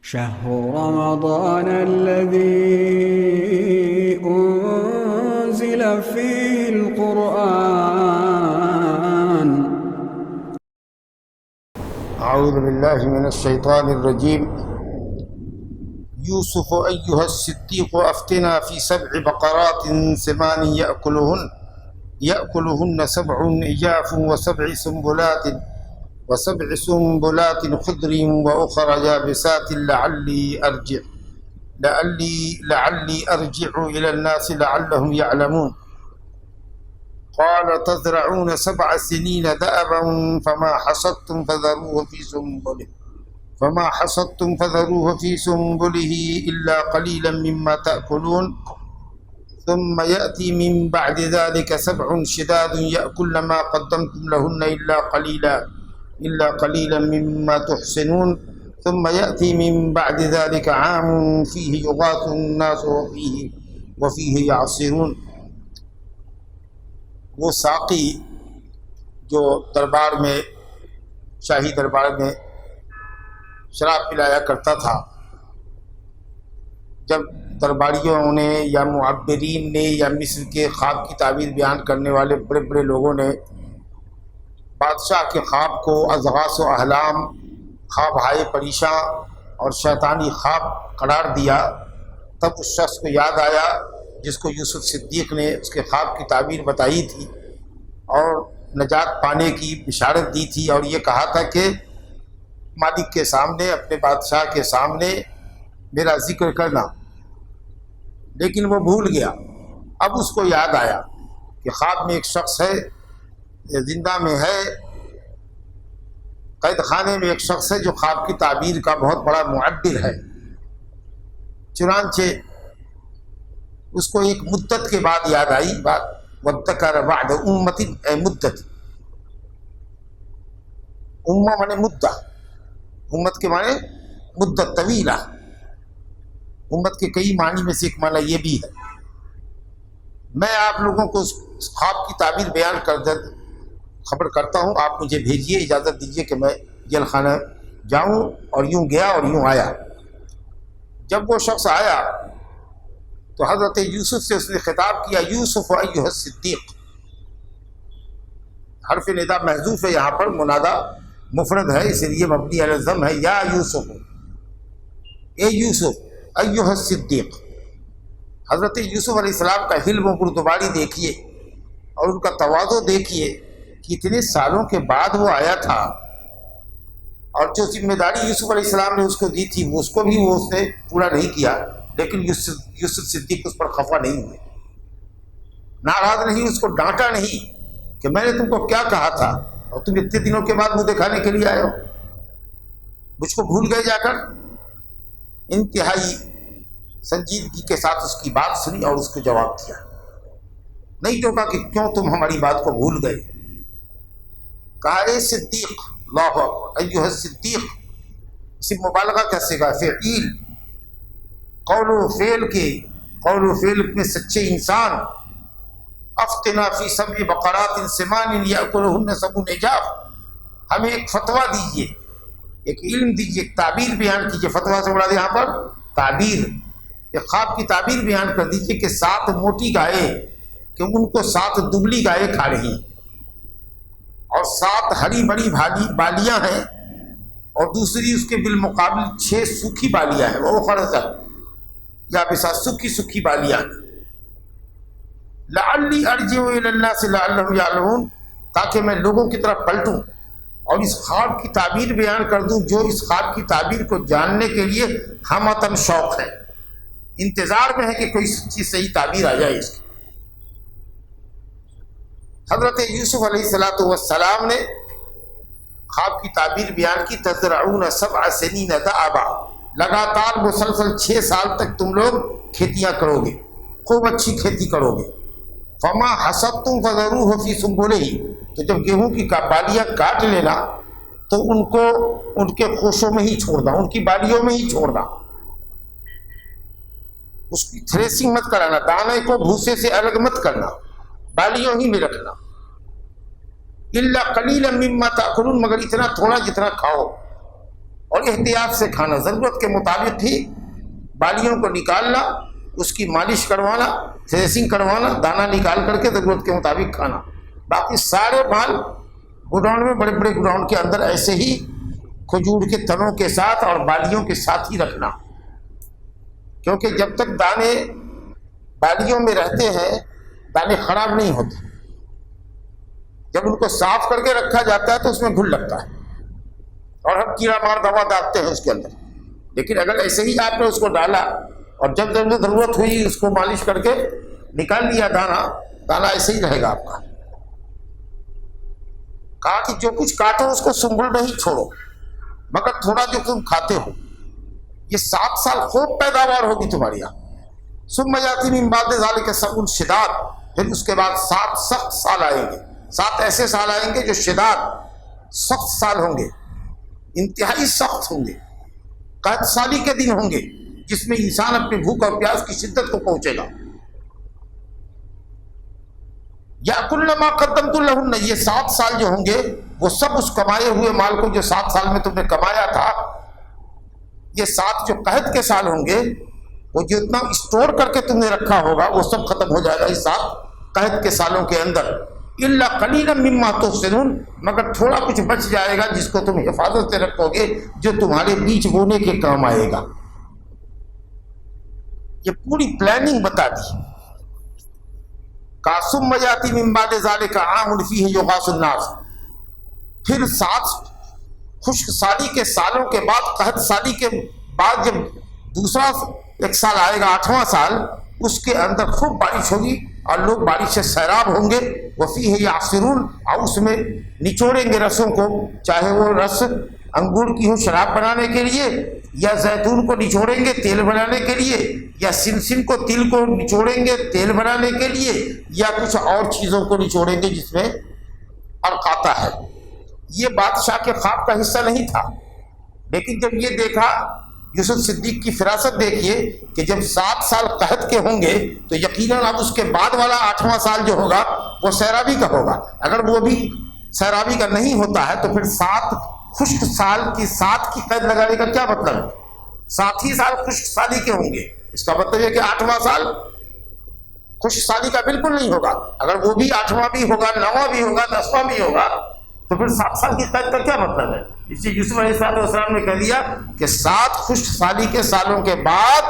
شهر رمضان الذي أنزل فيه القرآن. أعوذ بالله من الشيطان الرجيم. يوسف أيها الصديق أفتنا في 7 بقرات سمان يأكلهن 7 عجاف وسبع سنبلات خضر وأخر يابسات لعلي أرجع إلى الناس لعلهم يعلمون. قال تزرعون 7 سنين دأبا فما حصدتم فذروه في سنبله إلا قليلا مما تأكلون. ثم يأتي من بعد ذلك 7 شداد يأكلن ما قدمتم لهن إلا قليلا مما تحسنون. ثم يأتي من بعد ذلك عام فيه يغاث الناس وفيه يعصرون. وہ ساقی جو شاہی دربار میں شراب پلایا کرتا تھا، جب درباریوں نے یا معبرین نے یا مصر کے خواب کی تعبیر بیان کرنے والے بڑے بڑے لوگوں نے بادشاہ کے خواب کو اضغاث و احلام، خواب ہائے پریشاں اور شیطانی خواب قرار دیا، تب اس شخص کو یاد آیا جس کو یوسف صدیق نے اس کے خواب کی تعبیر بتائی تھی اور نجات پانے کی بشارت دی تھی، اور یہ کہا تھا کہ مالک کے سامنے، اپنے بادشاہ کے سامنے میرا ذکر کرنا، لیکن وہ بھول گیا۔ اب اس کو یاد آیا کہ خواب میں ایک شخص ہے، زندہ میں ہے، قید خانے میں ایک شخص ہے جو خواب کی تعبیر کا بہت بڑا معبر ہے۔ چنانچہ اس کو ایک مدت کے بعد یاد آئی بات، وَذَّكَرَ بَعْدَ أُمَّةٍ اے مدت، امہ مانے مدہ، امت کے معنی مدت طویلہ، امت کے کئی معنی میں سے ایک معنی یہ بھی ہے۔ میں آپ لوگوں کو اس خواب کی تعبیر بیان کر خبر کرتا ہوں، آپ مجھے بھیجیے، اجازت دیجیے کہ میں جیل خانہ جاؤں، اور یوں گیا اور یوں آیا۔ جب وہ شخص آیا تو حضرت یوسف سے اس نے خطاب کیا، یوسف ایھا الصدیق، حرف ندا محذوف ہے، یہاں پر منادا مفرد ہے، اس لیے مبنی علی الضم ہے، یا یوسف، اے یوسف ایھا الصدیق۔ حضرت یوسف علیہ السلام کا حلم و بردباری دیکھیے اور ان کا تواضع دیکھیے کہ اتنے سالوں کے بعد وہ آیا تھا، اور جو ذمہ داری یوسف علیہ السلام نے اس کو دی تھی وہ اس کو بھی اس نے پورا نہیں کیا، لیکن یوسف صدیق اس پر خفا نہیں ہوئے، ناراض نہیں، اس کو ڈانٹا نہیں کہ میں نے تم کو کیا کہا تھا اور تم اتنے دنوں کے بعد منہ دکھانے کے لیے آئے ہو، مجھ کو بھول گئے جا کر۔ انتہائی سنجیدگی کے ساتھ اس کی بات سنی اور اس کو جواب دیا، نہیں ٹوکا کہ کیوں تم ہماری بات کو بھول گئے۔ کہا اے صدیق، اللہ اکبر، ایھا الصدیق، اسم مبالغہ کا صیغہ، فعیل، قول و فعل میں سچے انسان۔ افتنا فی 7 بقرات سمان یأکلہن 7 عجاف، ہمیں ایک فتویٰ دیجیے، ایک علم دیجیے، ایک تعبیر بیان کیجیے۔ فتویٰ سے مراد یہاں پر تعبیر، ایک خواب کی تعبیر بیان کر دیجیے کہ 7 موٹی گائے، کہ ان کو 7 دبلی گائے کھا رہی ہیں، اور 7 ہری بڑی بالیاں ہیں، اور دوسری اس کے بالمقابل 6 سوکھی بالیاں ہیں، وہ خرچ یا بسا سوکھی بالیاں ہیں۔ لعلی ارجع الی الناس لعلہم یعلمون، تاکہ میں لوگوں کی طرف پلٹوں اور اس خواب کی تعبیر بیان کر دوں جو اس خواب کی تعبیر کو جاننے کے لیے ہمتاً شوق ہے، انتظار میں ہے کہ کوئی سچی صحیح تعبیر آ جائے اس کی۔ حضرت یوسف علیہ السلام نے خواب کی تعبیر بیان کی، تزرعون 7 سنین دأبا، لگاتار مسلسل 6 سال تک تم لوگ کھیتیاں کرو گے، خوب اچھی کھیتی کرو گے۔ فما حصدتم فذروه فی سنبلہ، تو جب گیہوں کی بالیاں کاٹ لینا تو ان کو ان کے خوشوں میں ہی چھوڑنا، ان کی بالیوں میں ہی چھوڑنا، اس کی تھریسنگ مت کرانا، دانے کو بھوسے سے الگ مت کرنا، بالیوں ہی میں رکھنا۔ الا قلیلا مما تاکلون، مگر اتنا تھوڑا جتنا کھاؤ، اور احتیاط سے کھانا، ضرورت کے مطابق ہی بالیوں کو نکالنا، اس کی مالش کروانا، تھریسنگ کروانا، دانہ نکال کر کے ضرورت کے مطابق کھانا۔ باقی سارے مال گوڈاؤن میں، بڑے بڑے گوڈاؤن کے اندر ایسے ہی کھجور کے تنوں کے ساتھ اور بالیوں کے ساتھ ہی رکھنا، کیونکہ جب تک دانے بالیوں میں رہتے ہیں دانے خراب نہیں ہوتے۔ جب ان کو صاف کر کے رکھا جاتا ہے تو اس میں گھل لگتا ہے اور ہم کیڑا مار دوا ڈالتے ہیں اس کے اندر، لیکن اگر ایسے ہی آپ نے اس کو ڈالا اور جب ضرورت ہوئی اس کو مالش کر کے نکال لیا دانا ایسے ہی رہے گا آپ کا۔ کہا کہ جو کچھ کاٹو اس کو سنبھل نہیں چھوڑو، مگر تھوڑا جو تم کھاتے ہو یہ 7 سال خوب پیداوار ہوگی تمہاری یہاں۔ ثم یاتی من بعد ذلک سبع شداد، پھر اس کے بعد 7 سخت سال آئیں گے، 7 ایسے سال آئیں گے جو شداد سخت سال ہوں گے، انتہائی سخت ہوں گے، قحط سالی کے دن ہوں گے جس میں انسان اپنے بھوک اور پیاس کی شدت کو پہنچے گا۔ یأکلن ما قدمت لہن، یہ 7 سال جو ہوں گے وہ سب اس کمائے ہوئے مال کو جو 7 سال میں تم نے کمایا تھا، یہ 7 جو قحط کے سال ہوں گے وہ جو اتنا اسٹور کر کے تم نے رکھا ہوگا وہ سب ختم ہو جائے گا اس 7 قحط کے سالوں کے اندر۔ الا قلیلا مما تحصنون، مگر تھوڑا کچھ بچ جائے گا جس کو تم حفاظت سے رکھو گے، جو تمہارے بیج بونے کے کام آئے گا۔ یہ پوری پلاننگ بتا دی۔ ثم یاتی من بعد ذلک عام فیہ یغاث الناس، پھر 7 خشک سالی کے سالوں کے بعد، قحط سالی کے بعد جب دوسرا ایک سال آئے گا 8واں سال، اس کے اندر خوب بارش ہوگی اور لوگ بارش سے سیراب ہوں گے۔ وفیہ یعصرون، اور اس میں نچوڑیں گے رسوں کو، چاہے وہ رس انگور کی ہو شراب بنانے کے لیے، یا زیتون کو نچوڑیں گے تیل بنانے کے لیے، یا سمسم کو تل کو نچوڑیں گے تیل بنانے کے لیے، یا کچھ اور چیزوں کو نچوڑیں گے جس میں عرق آتا ہے۔ یہ بادشاہ کے خواب کا حصہ نہیں تھا، لیکن جب یہ دیکھا، یوسف صدیق کی فراست دیکھیے کہ جب 7 سال قحط کے ہوں گے تو یقیناً اب اس کے بعد والا 8واں سال جو ہوگا وہ سیرابی کا ہوگا۔ اگر وہ بھی سیرابی کا نہیں ہوتا ہے تو پھر 7 خشک سال کی 7 کی قید لگانے کا کیا مطلب ہے؟ 7 ہی سال خشک سالی کے ہوں گے، اس کا مطلب ہے کہ 8واں سال خشک سالی کا بالکل نہیں ہوگا۔ اگر وہ بھی 8واں بھی ہوگا، 9واں بھی ہوگا، 10واں بھی ہوگا تو پھر 7 سال کی قید کا کیا مطلب ہے؟ اس لیے یوسف علیہ السلام نے کہہ دیا کہ 7 خشک سالی کے سالوں کے بعد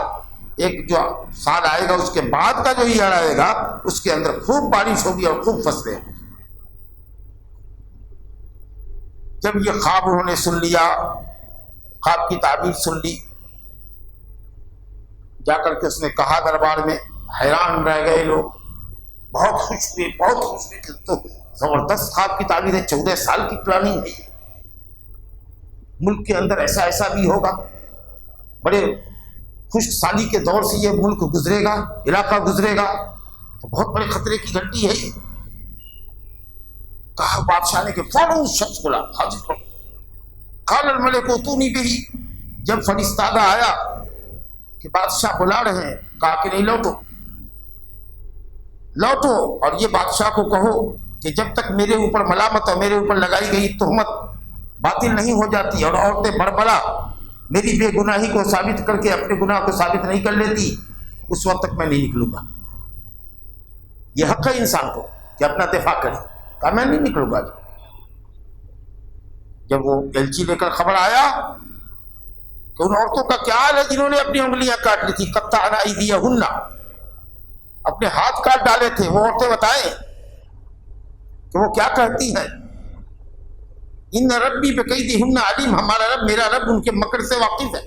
ایک جو سال آئے گا، اس کے بعد کا جو ایئر آئے گا اس کے اندر خوب بارش ہوگی اور خوب فصلیں ہوں۔ جب یہ خواب انہوں نے سن لیا، خواب کی تعبیر سن لی، جا کر کے اس نے کہا دربار میں، حیران رہ گئے لوگ، بہت خوش ہوئے، بہت خوش ہوئے کہ تو زبردست خواب کی تعبیر ہے، 14 سال کی پلاننگ ہے، ملک کے اندر ایسا ایسا بھی ہوگا، بڑے خشک سالی کے دور سے یہ ملک گزرے گا، علاقہ گزرے گا، تو بہت بڑے خطرے کی گھنٹی ہے۔ کہا بادشاہ نے کہ فوراً شخص بلا، حاضر کرو۔ قال الملک اتونی بہی، جب فرستادہ آیا کہ بادشاہ بلا رہے ہیں، کہا کہ نہیں، لوٹو اور یہ بادشاہ کو کہو کہ جب تک میرے اوپر ملامت اور میرے اوپر لگائی گئی تہمت باطل نہیں ہو جاتی اور عورتیں بربلا میری بے گناہی کو ثابت کر کے اپنے گناہ کو ثابت نہیں کر لیتی، اس وقت تک میں نہیں نکلوں گا۔ یہ حق ہے انسان کو کہ اپنا دفاع کرے، کہا میں نہیں نکلوں گا۔ جب وہ ایلچی لے کر خبر آیا کہ ان عورتوں کا کیا حال ہے جنہوں نے اپنی انگلیاں کاٹ لی تھی، قطعنا ایدیہن، اپنے ہاتھ کاٹ ڈالے تھے، وہ عورتیں بتائیں کہ وہ کیا کہتی ہیں، ان ربی بکیدہن علیم، ہمارا رب، میرا رب ان کے مکر سے واقف ہے۔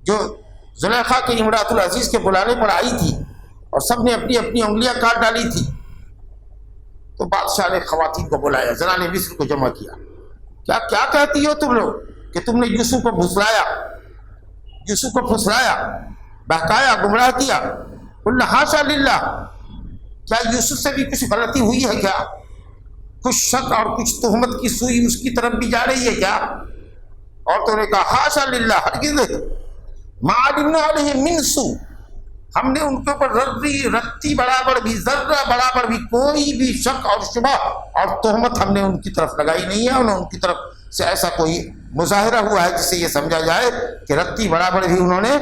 جو زلیخا کی امراۃ العزیز کے بلانے پر آئی تھی اور سب نے اپنی اپنی انگلیاں کاٹ ڈالی تھی، تو بادشاہ نے خواتین کو بلایا، زنان مصر کو جمع کیا، کیا کہتی ہو تم لوگ کہ تم نے یوسف کو پھسلایا، بہکایا، گمراہ کیا؟ قلنا حاشا للہ، کیا یوسف سے بھی کچھ غلطی ہوئی ہے کیا؟ کچھ شک اور کچھ تہمت کی سوئی اس کی طرف بھی جا رہی ہے کیا؟ عورتوں نے کہا حاشا للہ، ہرگز، ما علمنا علیہ من سوء، ہم نے ان کے اوپر رتی برابر بھی، ذرہ برابر بھی کوئی بھی شک اور شبہ اور تہمت ہم نے ان کی طرف لگائی نہیں ہے، انہیں ان کی طرف سے ایسا کوئی مظاہرہ ہوا ہے جس سے یہ سمجھا جائے کہ رتی برابر بھی انہوں نے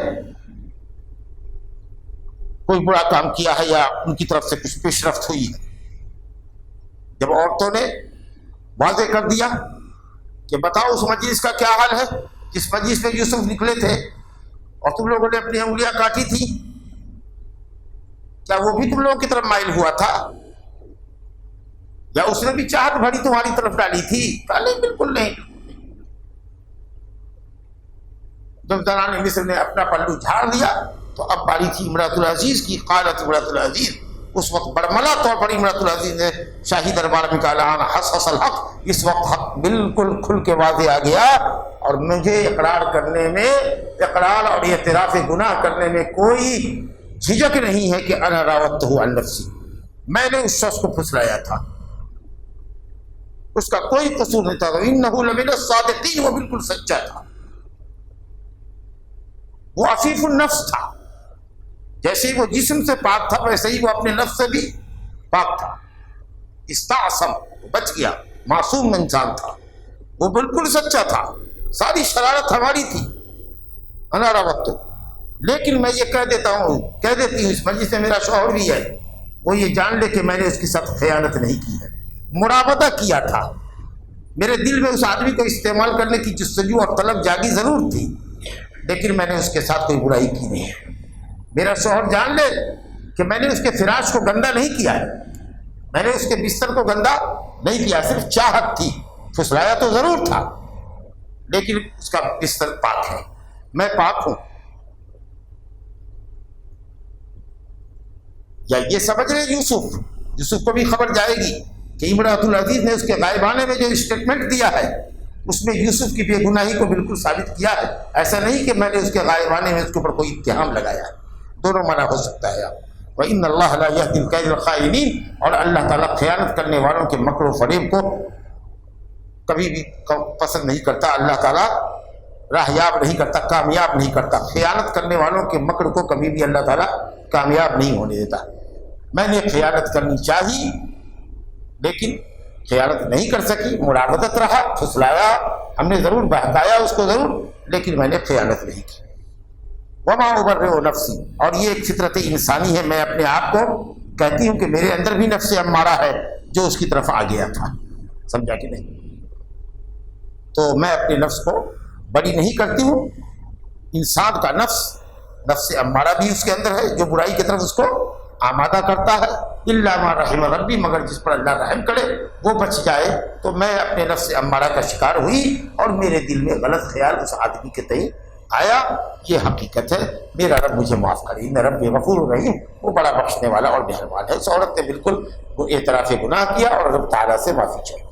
کوئی برا کام کیا ہے یا ان کی طرف سے کچھ پیش رفت ہوئی ہے۔ جب عورتوں نے واضح کر دیا کہ بتاؤ اس مجلس کا کیا حال ہے جس مجلس میں یوسف نکلے تھے اور تم لوگوں نے اپنی انگلیاں کاٹی تھی، کیا وہ بھی تم لوگوں کی طرف مائل ہوا تھا یا اس نے بھی چاہت بھری تمہاری طرف ڈالی تھی؟ کہا نہیں، بالکل نہیں۔ جب زنان مصر نے اپنا پلو جھاڑ دیا تو اب باری تھی امرأۃ العزیز کی۔ قالت امرأۃ العزیز، اس وقت برملا طور پر امرأۃ العزیز نے شاہی دربار میں کہا الآن حصحص الحق، اس وقت حق بالکل کھل کے واضح آ گیا اور مجھے اقرار کرنے میں، اقرار اور اعتراف گناہ کرنے میں کوئی جھجک نہیں ہے کہ انا راودتہ عن نفسی، میں نے اس شخص کو پھسلایا تھا، اس کا کوئی قصور نہیں تھا، انہ لمن الصادقین، وہ بالکل سچا تھا، وہ عفیف النفس تھا، جیسے ہی وہ جسم سے پاک تھا ویسے ہی وہ اپنے نفس سے بھی پاک تھا، استعصم، بچ گیا، معصوم انسان تھا، وہ بالکل سچا تھا، ساری شرارت ہماری تھی، انا راودتہ۔ لیکن میں یہ کہہ دیتی ہوں اس مجلس میں میرا شوہر بھی ہے، وہ یہ جان لے کہ میں نے اس کے ساتھ خیانت نہیں کی ہے، مراودہ کیا تھا، میرے دل میں اس آدمی کو استعمال کرنے کی جستجو اور طلب جاگی ضرور تھی، لیکن میں نے اس کے ساتھ کوئی برائی کی نہیں ہے۔ میرا شوہر جان لے کہ میں نے اس کے فراش کو گندا نہیں کیا ہے، میں نے اس کے بستر کو گندا نہیں کیا، صرف چاہت تھی، پھسلایا تو ضرور تھا لیکن اس کا بستر پاک ہے، میں پاک ہوں۔ یا یہ سمجھ رہے یوسف کو بھی خبر جائے گی کہ امرأۃ العزیز نے اس کے غائبانے میں جو اسٹیٹمنٹ دیا ہے اس میں یوسف کی بے گناہی کو بالکل ثابت کیا ہے، ایسا نہیں کہ میں نے اس کے غائبانے میں اس کے اوپر کوئی اتہام لگایا ہے، دونوں منع ہو سکتا ہے۔ وَإِنَّ اللَّهَ لَا يَهْدِي الْكَيْدَ الْخَائِنِينَ، اور اللہ تعالیٰ خیانت کرنے والوں کے مکر و فریب کو کبھی بھی پسند نہیں کرتا، اللہ تعالیٰ راہیاب نہیں کرتا، کامیاب نہیں کرتا، خیانت کرنے والوں کے مکر کو کبھی بھی اللہ تعالیٰ کامیاب نہیں ہونے دیتا۔ میں نے خیانت کرنی چاہی لیکن خیانت نہیں کر سکی، مراودت رہا، پھسلایا، ہم نے ضرور بہکایا اس کو ضرور، لیکن میں نے خیانت نہیں کی۔ وما ابرئ نفسی، اور یہ ایک فطرت انسانی ہے، میں اپنے آپ کو کہتی ہوں کہ میرے اندر بھی نفس امارہ ہے جو اس کی طرف آ گیا تھا، سمجھا کہ نہیں؟ تو میں اپنے نفس کو بری نہیں کرتی ہوں، انسان کا نفس امارہ بھی اس کے اندر ہے جو برائی کی طرف اس کو آمادہ کرتا ہے، الا ما رحم ربی، مگر جس پر اللہ رحم کرے وہ بچ جائے۔ تو میں اپنے نفس امارہ کا شکار ہوئی اور میرے دل میں غلط خیال اس آدمی کے تئیں آیا، یہ حقیقت ہے، میرا رب مجھے معاف کرے، ان رب غفور رحیم، وہ بڑا بخشنے والا اور مہربان ہے۔ اس عورت نے بالکل وہ اعتراف گناہ کیا اور رب تعالیٰ سے معافی چاہی،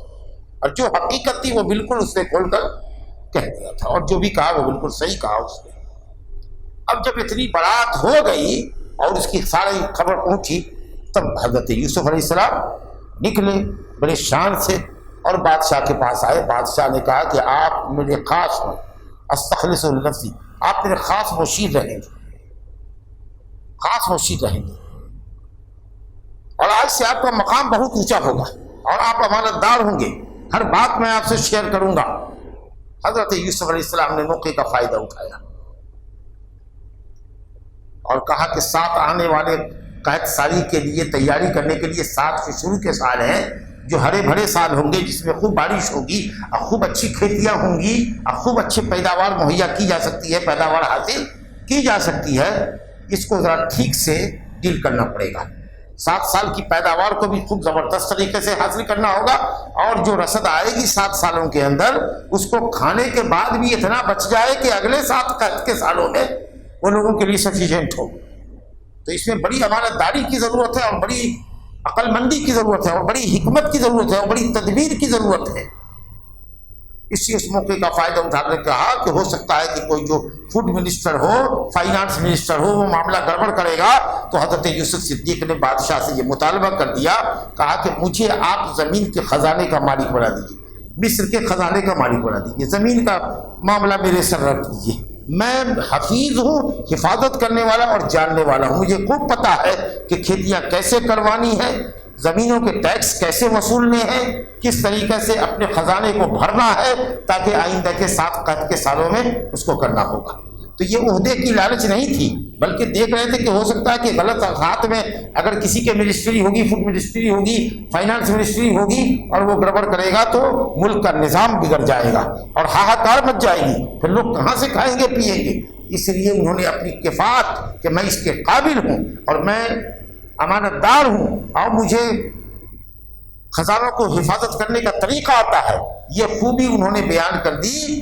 اور جو حقیقت تھی وہ بالکل اس نے کھول کر کہہ دیا تھا، اور جو بھی کہا وہ بالکل صحیح کہا اس نے۔ اب جب اتنی برات ہو گئی اور اس کی ساری خبر پہنچی تب حضرت یوسف علیہ السلام نکلے بڑے شان سے اور بادشاہ کے پاس آئے۔ بادشاہ نے کہا کہ آپ میرے خاص ہیں، استخلص لنفسی، آپ میرے خاص مشیر رہیں گے، خاص مشیر رہیں گے، اور آج سے آپ کا مقام بہت اونچا ہوگا اور آپ امانت دار ہوں گے، ہر بات میں آپ سے شیئر کروں گا۔ حضرت یوسف علیہ السلام نے موقع کا فائدہ اٹھایا اور کہا کہ ساتھ آنے والے قحط سالی کے لیے تیاری کرنے کے لیے 7 شروع کے سال ہیں جو ہرے بھرے سال ہوں گے، جس میں خوب بارش ہوگی، خوب اچھی کھیتیاں ہوں گی، خوب اچھی پیداوار مہیا کی جا سکتی ہے، پیداوار حاصل کی جا سکتی ہے، اس کو ذرا ٹھیک سے ڈیل کرنا پڑے گا۔ 7 سال کی پیداوار کو بھی خوب زبردست طریقے سے حاصل کرنا ہوگا، اور جو رسد آئے گی 7 سالوں کے اندر اس کو کھانے کے بعد بھی اتنا بچ جائے کہ اگلے 7 قحط کے سالوں میں وہ لوگوں کے لیے سفیشینٹ ہو۔ تو اس میں بڑی امانت داری کی ضرورت ہے اور بڑی عقل مندی کی ضرورت ہے اور بڑی حکمت کی ضرورت ہے اور بڑی تدبیر کی ضرورت ہے۔ اس موقع کا فائدہ اٹھانے نے کہا کہ ہو سکتا ہے کہ کوئی جو فوڈ منسٹر ہو، فائنانس منسٹر ہو، وہ معاملہ گڑبڑ کرے گا۔ تو حضرت یوسف صدیق نے بادشاہ سے یہ مطالبہ کر دیا، کہا کہ مجھے آپ زمین کے خزانے کا مالک بنا دیجیے، مصر کے خزانے کا مالک بنا دیجیے، زمین کا معاملہ میرے سر رکھ دیجیے، میں حفیظ ہوں، حفاظت کرنے والا اور جاننے والا ہوں، مجھے خوب پتہ ہے کہ کھیتیاں کیسے کروانی ہیں، زمینوں کے ٹیکس کیسے وصولنے ہیں، کس طریقے سے اپنے خزانے کو بھرنا ہے تاکہ آئندہ کے 7 قحط کے سالوں میں اس کو کرنا ہوگا۔ تو یہ عہدے کی لالچ نہیں تھی، بلکہ دیکھ رہے تھے کہ ہو سکتا ہے کہ غلط ہاتھ میں اگر کسی کے منسٹری ہوگی، فوڈ منسٹری ہوگی، فائنانس منسٹری ہوگی، اور وہ گڑبڑ کرے گا تو ملک کا نظام بگڑ جائے گا اور ہاہاکار مچ جائے گی، پھر لوگ کہاں سے کھائیں گے پیئیں گے۔ اس لیے انہوں نے اپنی کفایت کہ میں اس کے قابل ہوں اور میں امانت دار ہوں اور مجھے خزانوں کو حفاظت کرنے کا طریقہ آتا ہے، یہ خوبی انہوں نے بیان کر دی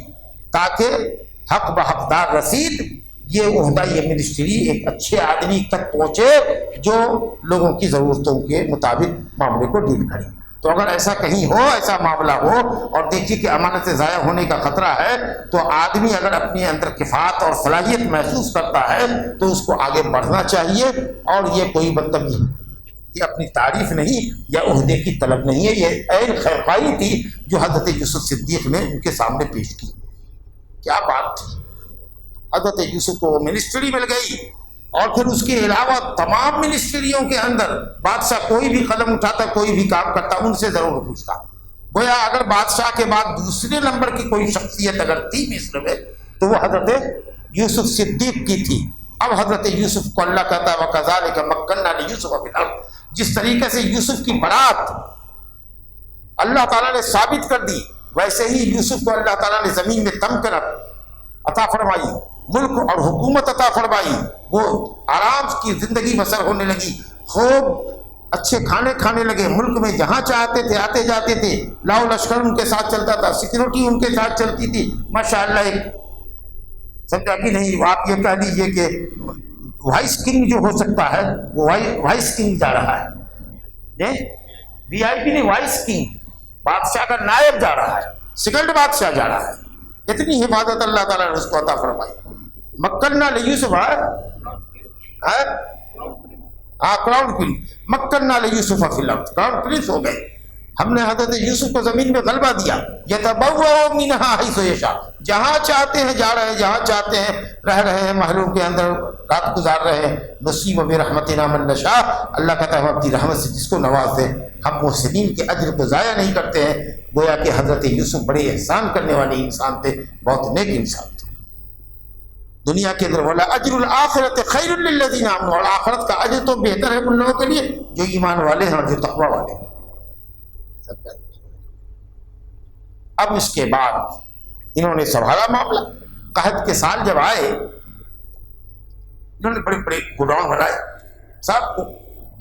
تاکہ حق بحقدار رسید، یہ عہدہ، یہ منسٹری ایک اچھے آدمی تک پہنچے جو لوگوں کی ضرورتوں کے مطابق معاملے کو ڈیل کرے۔ تو اگر ایسا کہیں ہو، ایسا معاملہ ہو اور دیکھیے کہ امانت ضائع ہونے کا خطرہ ہے، تو آدمی اگر اپنے اندر کفایت اور صلاحیت محسوس کرتا ہے تو اس کو آگے بڑھنا چاہیے، اور یہ کوئی مطلب نہیں، یہ اپنی تعریف نہیں یا عہدے کی طلب نہیں ہے، یہ عین خیرخواہی تھی جو حضرت یوسف صدیق نے ان کے سامنے پیش کی۔ کیا بات تھی! حضرت یوسف کو منسٹری مل گئی، اور پھر اس کے علاوہ تمام منسٹریوں کے اندر بادشاہ کوئی بھی قدم اٹھاتا، کوئی بھی کام کرتا، ان سے ضرور پوچھتا۔ گویا اگر بادشاہ کے بعد دوسرے نمبر کی کوئی شخصیت اگر تھی مصر میں تو وہ حضرت یوسف صدیق کی تھی۔ اب حضرت یوسف کو اللہ کہتا ہے وَكَذَلِكَ مَكَّنَّا لِيُوسُفَ فِي الْأَرْضِ، جس طریقے سے یوسف کی برات اللہ تعالیٰ نے ثابت کر دی، ویسے ہی یوسف کو اللہ تعالیٰ نے زمین میں تمکنت عطا فرمائی، ملک اور حکومت عطا فرمائی، وہ آرام کی زندگی بسر ہونے لگی، خوب اچھے کھانے کھانے لگے، ملک میں جہاں چاہتے تھے آتے جاتے تھے، لاؤ لشکر ان کے ساتھ چلتا تھا، سیکورٹی ان کے ساتھ چلتی تھی، ماشاءاللہ۔ ایک سمجھا کہ نہیں، آپ یہ کہہ لیجئے کہ وائس کنگ جو ہو سکتا ہے وہ وائس کنگ جا رہا ہے، وی آئی پی نہیں، وائس کنگ، بادشاہ کا نائب جا رہا ہے، سیکنڈ بادشاہ جا رہا ہے۔ اتنی حفاظت اللہ تعالیٰ نے اس کو عطا فرمائی۔ مکنّا لیوسف کراؤن پرنس، مکنّا لیوسف فی الارض، کراؤن پرنس ہو گئے۔ ہم نے حضرت یوسف کو زمین میں غلبہ دیا، یتبوأ منہا حیث یشاء، جہاں چاہتے ہیں جا رہے ہیں، جہاں چاہتے ہیں رہ رہے ہیں، محلوں کے اندر رات گزار رہے ہیں۔ نصیب برحمتنا من نشاء، اللہ کہتا ہے ہم اپنی رحمت سے جس کو نوازتے ہیں، ہم محسنین کے اجر کو ضائع نہیں کرتے ہیں۔ گویا کہ حضرت یوسف بڑے احسان کرنے والے انسان تھے، بہت نیک انسان تھے دنیا کے اندر۔ ولا اجر الآخرۃ خیر للذین آمنوا، اور آخرت کا اجر تو بہتر ہے ان لوگوں کے لیے جو ایمان والے ہیں اور جو تقوی والے ہیں۔ اب اس کے بعد انہوں نے سنبھالا معاملہ، قحط کے سال جب آئے انہوں نے بڑے بڑے گوڈاؤن بنائے، سب کو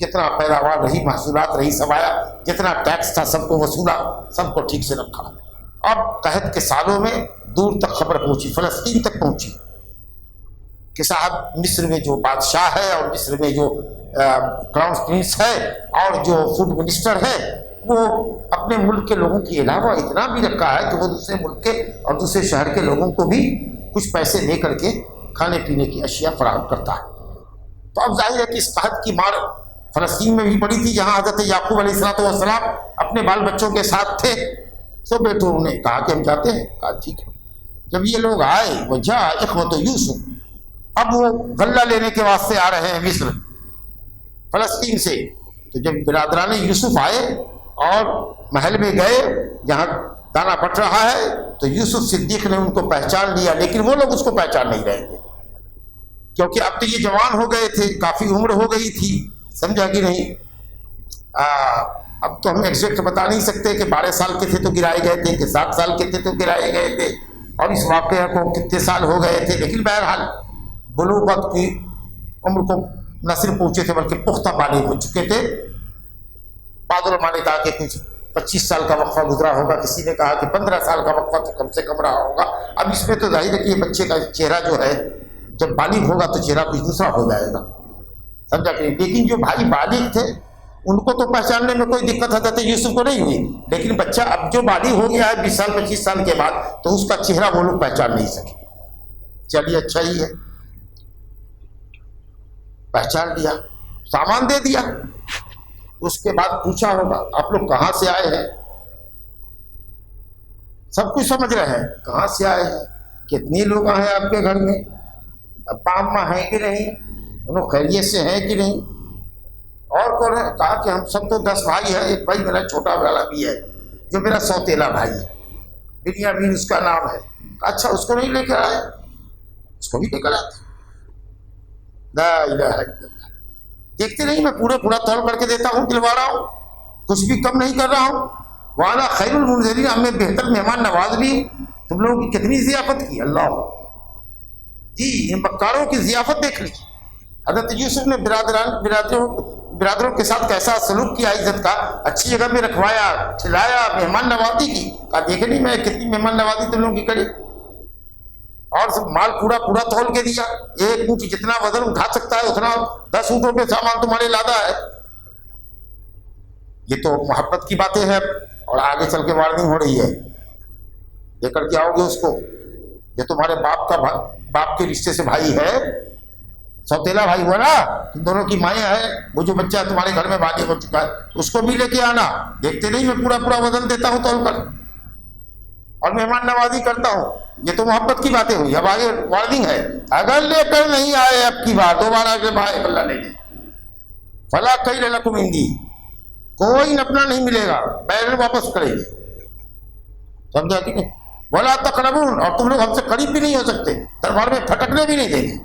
جتنا پیداوار رہی، محصولات رہی، سب آیا، جتنا ٹیکس تھا سب کو وصولا، سب کو ٹھیک سے رکھا۔ اب قحط کے سالوں میں دور تک خبر پہنچی، فلسطین تک پہنچی کہ صاحب مصر میں جو بادشاہ ہے اور مصر میں جو کراؤن پرنس ہے اور جو فوڈ منسٹر ہے وہ اپنے ملک کے لوگوں کے علاوہ اتنا بھی رکھا ہے کہ وہ دوسرے ملک کے اور دوسرے شہر کے لوگوں کو بھی کچھ پیسے دے کر کے کھانے پینے کی اشیاء فراہم کرتا ہے۔ تو اب ظاہر ہے کہ اس قحط کی مار فلسطین میں بھی پڑی تھی، جہاں حضرت یعقوب علیہ السلام اپنے بال بچوں کے ساتھ تھے۔ تو بیٹوں نے کہا کہ ہم جاتے ہیں، کہا ٹھیک ہے۔ جب یہ لوگ آئے وجاء اخوۃ یوسف، اب وہ غلہ لینے کے واسطے آ رہے ہیں مصر فلسطین سے۔ تو جب برادران یوسف آئے اور محل میں گئے جہاں دانا پٹ رہا ہے تو یوسف صدیق نے ان کو پہچان لیا، لیکن وہ لوگ اس کو پہچان نہیں رہے تھے کیونکہ اب تو یہ جوان ہو گئے تھے، کافی عمر ہو گئی تھی، سمجھا کہ نہیں۔ اب تو ہم ایگزیکٹ بتا نہیں سکتے کہ 12 سال کے تھے تو گرائے گئے تھے کہ 7 سال کے تھے تو گرائے گئے تھے، اور اس واقعہ کو کتنے سال ہو گئے تھے، لیکن بہرحال بلوغت کی عمر کو نہ صرف پہنچے تھے بلکہ پختہ بالغ ہو چکے تھے۔ بعض علماء نے کہا کہ کچھ 25 سال کا وقفہ گزرا ہوگا، کسی نے کہا کہ 15 سال کا وقفہ تو کم سے کم رہا ہوگا۔ اب اس میں تو ظاہر ہے کہ یہ بچے کا چہرہ جو ہے جب بالغ ہوگا تو چہرہ کچھ دوسرا ہو جائے گا، سمجھا کہ نہیں۔ لیکن جو بھائی بالغ تھے ان کو تو پہچاننے میں کوئی دقت حضرت یوسف کو نہیں ہوئی، لیکن بچہ اب جو بالغ ہو گیا ہے 20 سال 25 سال کے بعد تو اس کا چہرہ وہ لوگ پہچان نہیں سکے۔ چلیے اچھا ہی ہے، پہچان لیا، سامان دے دیا۔ اس کے بعد پوچھا ہوگا آپ لوگ کہاں سے آئے ہیں، سب کچھ سمجھ رہے ہیں، کہاں سے آئے ہیں، کتنے لوگ ہیں آپ کے گھر میں، ابا اماں ہیں کہ نہیں، انہوں خیریت سے ہیں کہ نہیں۔ اور کون ہے؟ کہا کہ ہم سب تو 10 بھائی ہیں، ایک بھائی میرا چھوٹا والا بھی ہے جو میرا سوتیلا بھائی ہے، بنیامین اس کا نام ہے۔ اچھا اس کو نہیں لے کر آئے؟ اس کو بھی لے کر آتے۔ لا الہ الا اللہ، دیکھتے نہیں میں پورا تول کر کے دیتا ہوں، دلوا رہا ہوں، کچھ بھی کم نہیں کر رہا ہوں۔ وعلیٰ خیر المنزلین، ہم نے بہتر مہمان نواز بھی۔ تم لوگوں کی کتنی ضیافت کی، اللہ جی، ان مکاروں کی ضیافت دیکھ لی۔ حضرت یوسف نے برادروں کے ساتھ کیسا سلوک کیا، عزت کا، اچھی جگہ میں رکھوایا، کھلایا، مہمان نوازی کی۔ کہا دیکھے نہیں میں کتنی مہمان نوازی تم لوگوں کی کری، اور سب مال پورا تول کے دیا۔ ایک اونٹ جتنا وزن اٹھا سکتا ہے اتنا 10 اونٹوں پہ سامان تمہارے لادا ہے۔ یہ تو محبت کی باتیں ہیں، اور آگے چل کے وارننگ ہو رہی ہے، لے کر کے آؤ گے اس کو، یہ تمہارے باپ کے رشتے سے بھائی ہے، سوتیلا بھائی ہوا نا، تم دونوں کی مائیں ہے، وہ جو بچہ تمہارے گھر میں بالغ ہو چکا ہے اس کو بھی لے کے آنا۔ دیکھتے نہیں میں پورا وزن دیتا ہوں تول کر، اور مہمان نوازی کرتا ہوں۔ یہ تو محبت کی باتیں ہوئی، اب آگے وارننگ ہے، اگر لے کر نہیں آئے اب کی بار دوبارہ اگر بھائی اللہ لے لے، فلا کیل لکم عندی، کوئی نپنا نہیں ملے گا، بیرر واپس کریں گے، سمجھا کہ نہیں؟ ولا تقربون، اور تم لوگ ہم سے قریب بھی نہیں ہو سکتے، دربار میں پھٹکنے بھی نہیں دیں گے۔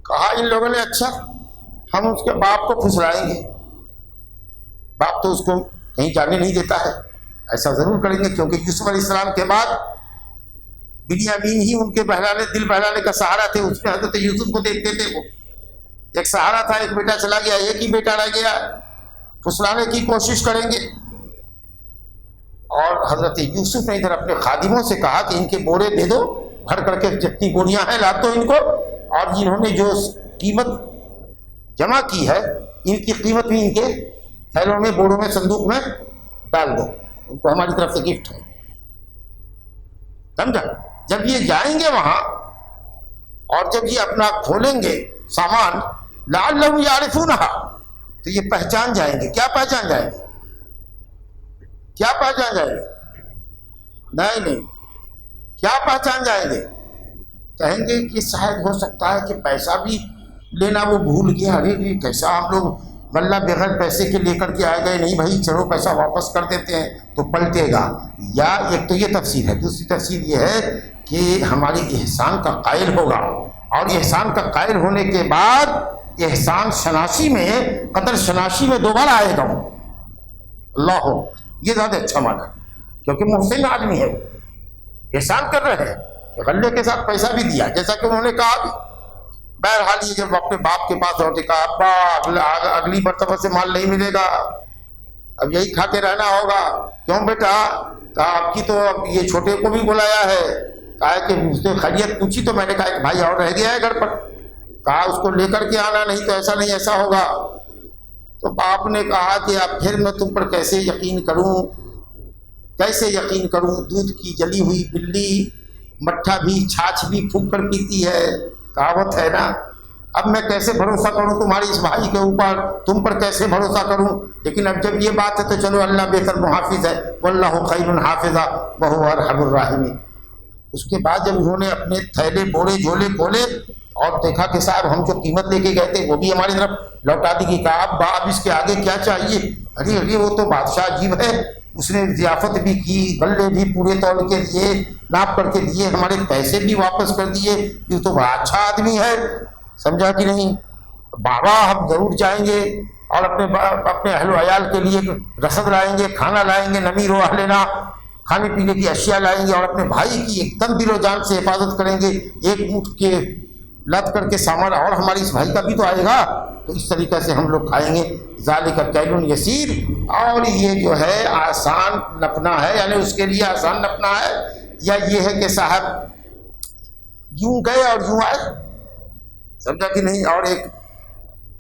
کہا ان لوگوں نے اچھا ہم اس کے باپ کو پھسلائیں گے، باپ تو اس کو کہیں جانے نہیں دیتا ہے، ایسا ضرور کریں گے، کیونکہ یوسف علیہ السلام کے بعد بنیامین ہی ان کے دل بہلانے کا سہارا تھے، اس میں حضرت یوسف کو دیکھتے تھے، وہ ایک سہارا تھا، ایک بیٹا چلا گیا، ایک ہی بیٹا رہ گیا، پھسلانے کی کوشش کریں گے۔ اور حضرت یوسف نے ادھر اپنے خادموں سے کہا کہ ان کے بورے دے دو، بھر کر کے جتنی بوریاں ہیں لا دو ان کو، اور انہوں نے جو قیمت جمع کی ہے ان کی قیمت بھی ان کے تھیلوں میں، بوروں میں، صندوق میں ڈال دو، ان کو ہماری طرف سے گفٹ ہے، سمجھا؟ جب یہ جائیں گے وہاں اور جب یہ اپنا کھولیں گے سامان، لعلہم یعرفونہا، تو یہ پہچان جائیں گے۔ کیا پہچان جائیں گے؟ کیا پہچان جائیں گے؟ نہیں، کیا پہچان جائیں گے؟ کہیں گے کہ شاید ہو سکتا ہے کہ پیسہ بھی لینا وہ بھول گیا، ارے یہ کیسا ہم لوگ غلہ بغیر پیسے کے لے کر کے آئے گئے، نہیں بھائی چلو پیسہ واپس کر دیتے ہیں تو پلٹے گا۔ یا ایک تو یہ تفسیر ہے، دوسری تفسیر یہ ہے کہ ہماری احسان کا قائل ہوگا، اور احسان کا قائل ہونے کے بعد احسان شناسی میں، قدر شناسی میں دوبارہ آئے گا، اللہ ہو، یہ زیادہ اچھا مانا، کیونکہ محسن آدمی ہے، احسان کر رہے ہیں، غلے کے ساتھ پیسہ بھی دیا جیسا کہ انہوں نے کہا۔ بہرحال یہ جب اپنے باپ کے پاس لوٹے، کہا ابا اگلی مرتبہ سے مال نہیں ملے گا، اب یہی کھا کے رہنا ہوگا۔ کیوں بیٹا؟ کہا آپ کی تو اب یہ چھوٹے کو بھی بلایا ہے، کہا کہ اس نے خیریت پوچھی تو میں نے کہا کہ بھائی اور رہ گیا ہے گھر پر، کہا اس کو لے کر کے آنا، نہیں تو ایسا نہیں ایسا ہوگا۔ تو باپ نے کہا کہ اب پھر میں تم پر کیسے یقین کروں، کیسے یقین کروں؟ دودھ کی جلی ہوئی بلی مٹھا بھی چھاچھ بھی پھونک کر پیتی ہے، کہاوت ہے نا۔ اب میں کیسے بھروسہ کروں تمہاری اس بھائی کے اوپر، تم پر کیسے بھروسہ کروں؟ لیکن اب جب یہ بات ہے تو چلو اللہ بہتر محافظ ہے، واللہ خیر حافظہ وہو ارحم الراحمین۔ اس کے بعد جب انہوں نے اپنے تھیلے بورے جھولے کھولے اور دیکھا کہ صاحب ہم جو قیمت لے کے گئے تھے وہ بھی ہماری طرف لوٹا دی گئی، کہا اب اس کے آگے کیا چاہیے؟ ارے وہ تو بادشاہ عجیب ہے، اس نے ضیافت بھی کی، غلے بھی پورے تول کے دیے، ناپ کر کے دیے، ہمارے پیسے بھی واپس کر دیے، یہ تو بڑا اچھا آدمی ہے، سمجھا کہ نہیں؟ بابا ہم ضرور جائیں گے اور اپنے اہل و عیال کے لیے رسد لائیں گے، کھانا لائیں گے، نمیر و اہلنا، کھانے پینے کی اشیاء لائیں گے، اور اپنے بھائی کی ایک دم دل و جان سے حفاظت کریں گے، ایک اونٹ کے لد کر کے سامان، اور ہماری اس بھائی کا بھی تو آئے گا، تو اس طریقے سے ہم لوگ کھائیں گے۔ ذالک کیل یسیر، اور یہ جو ہے آسان نپنا ہے، یعنی اس کے لیے آسان نپنا ہے، یا یہ ہے کہ صاحب یوں گئے اور یوں آئے، سمجھا کہ نہیں؟ اور ایک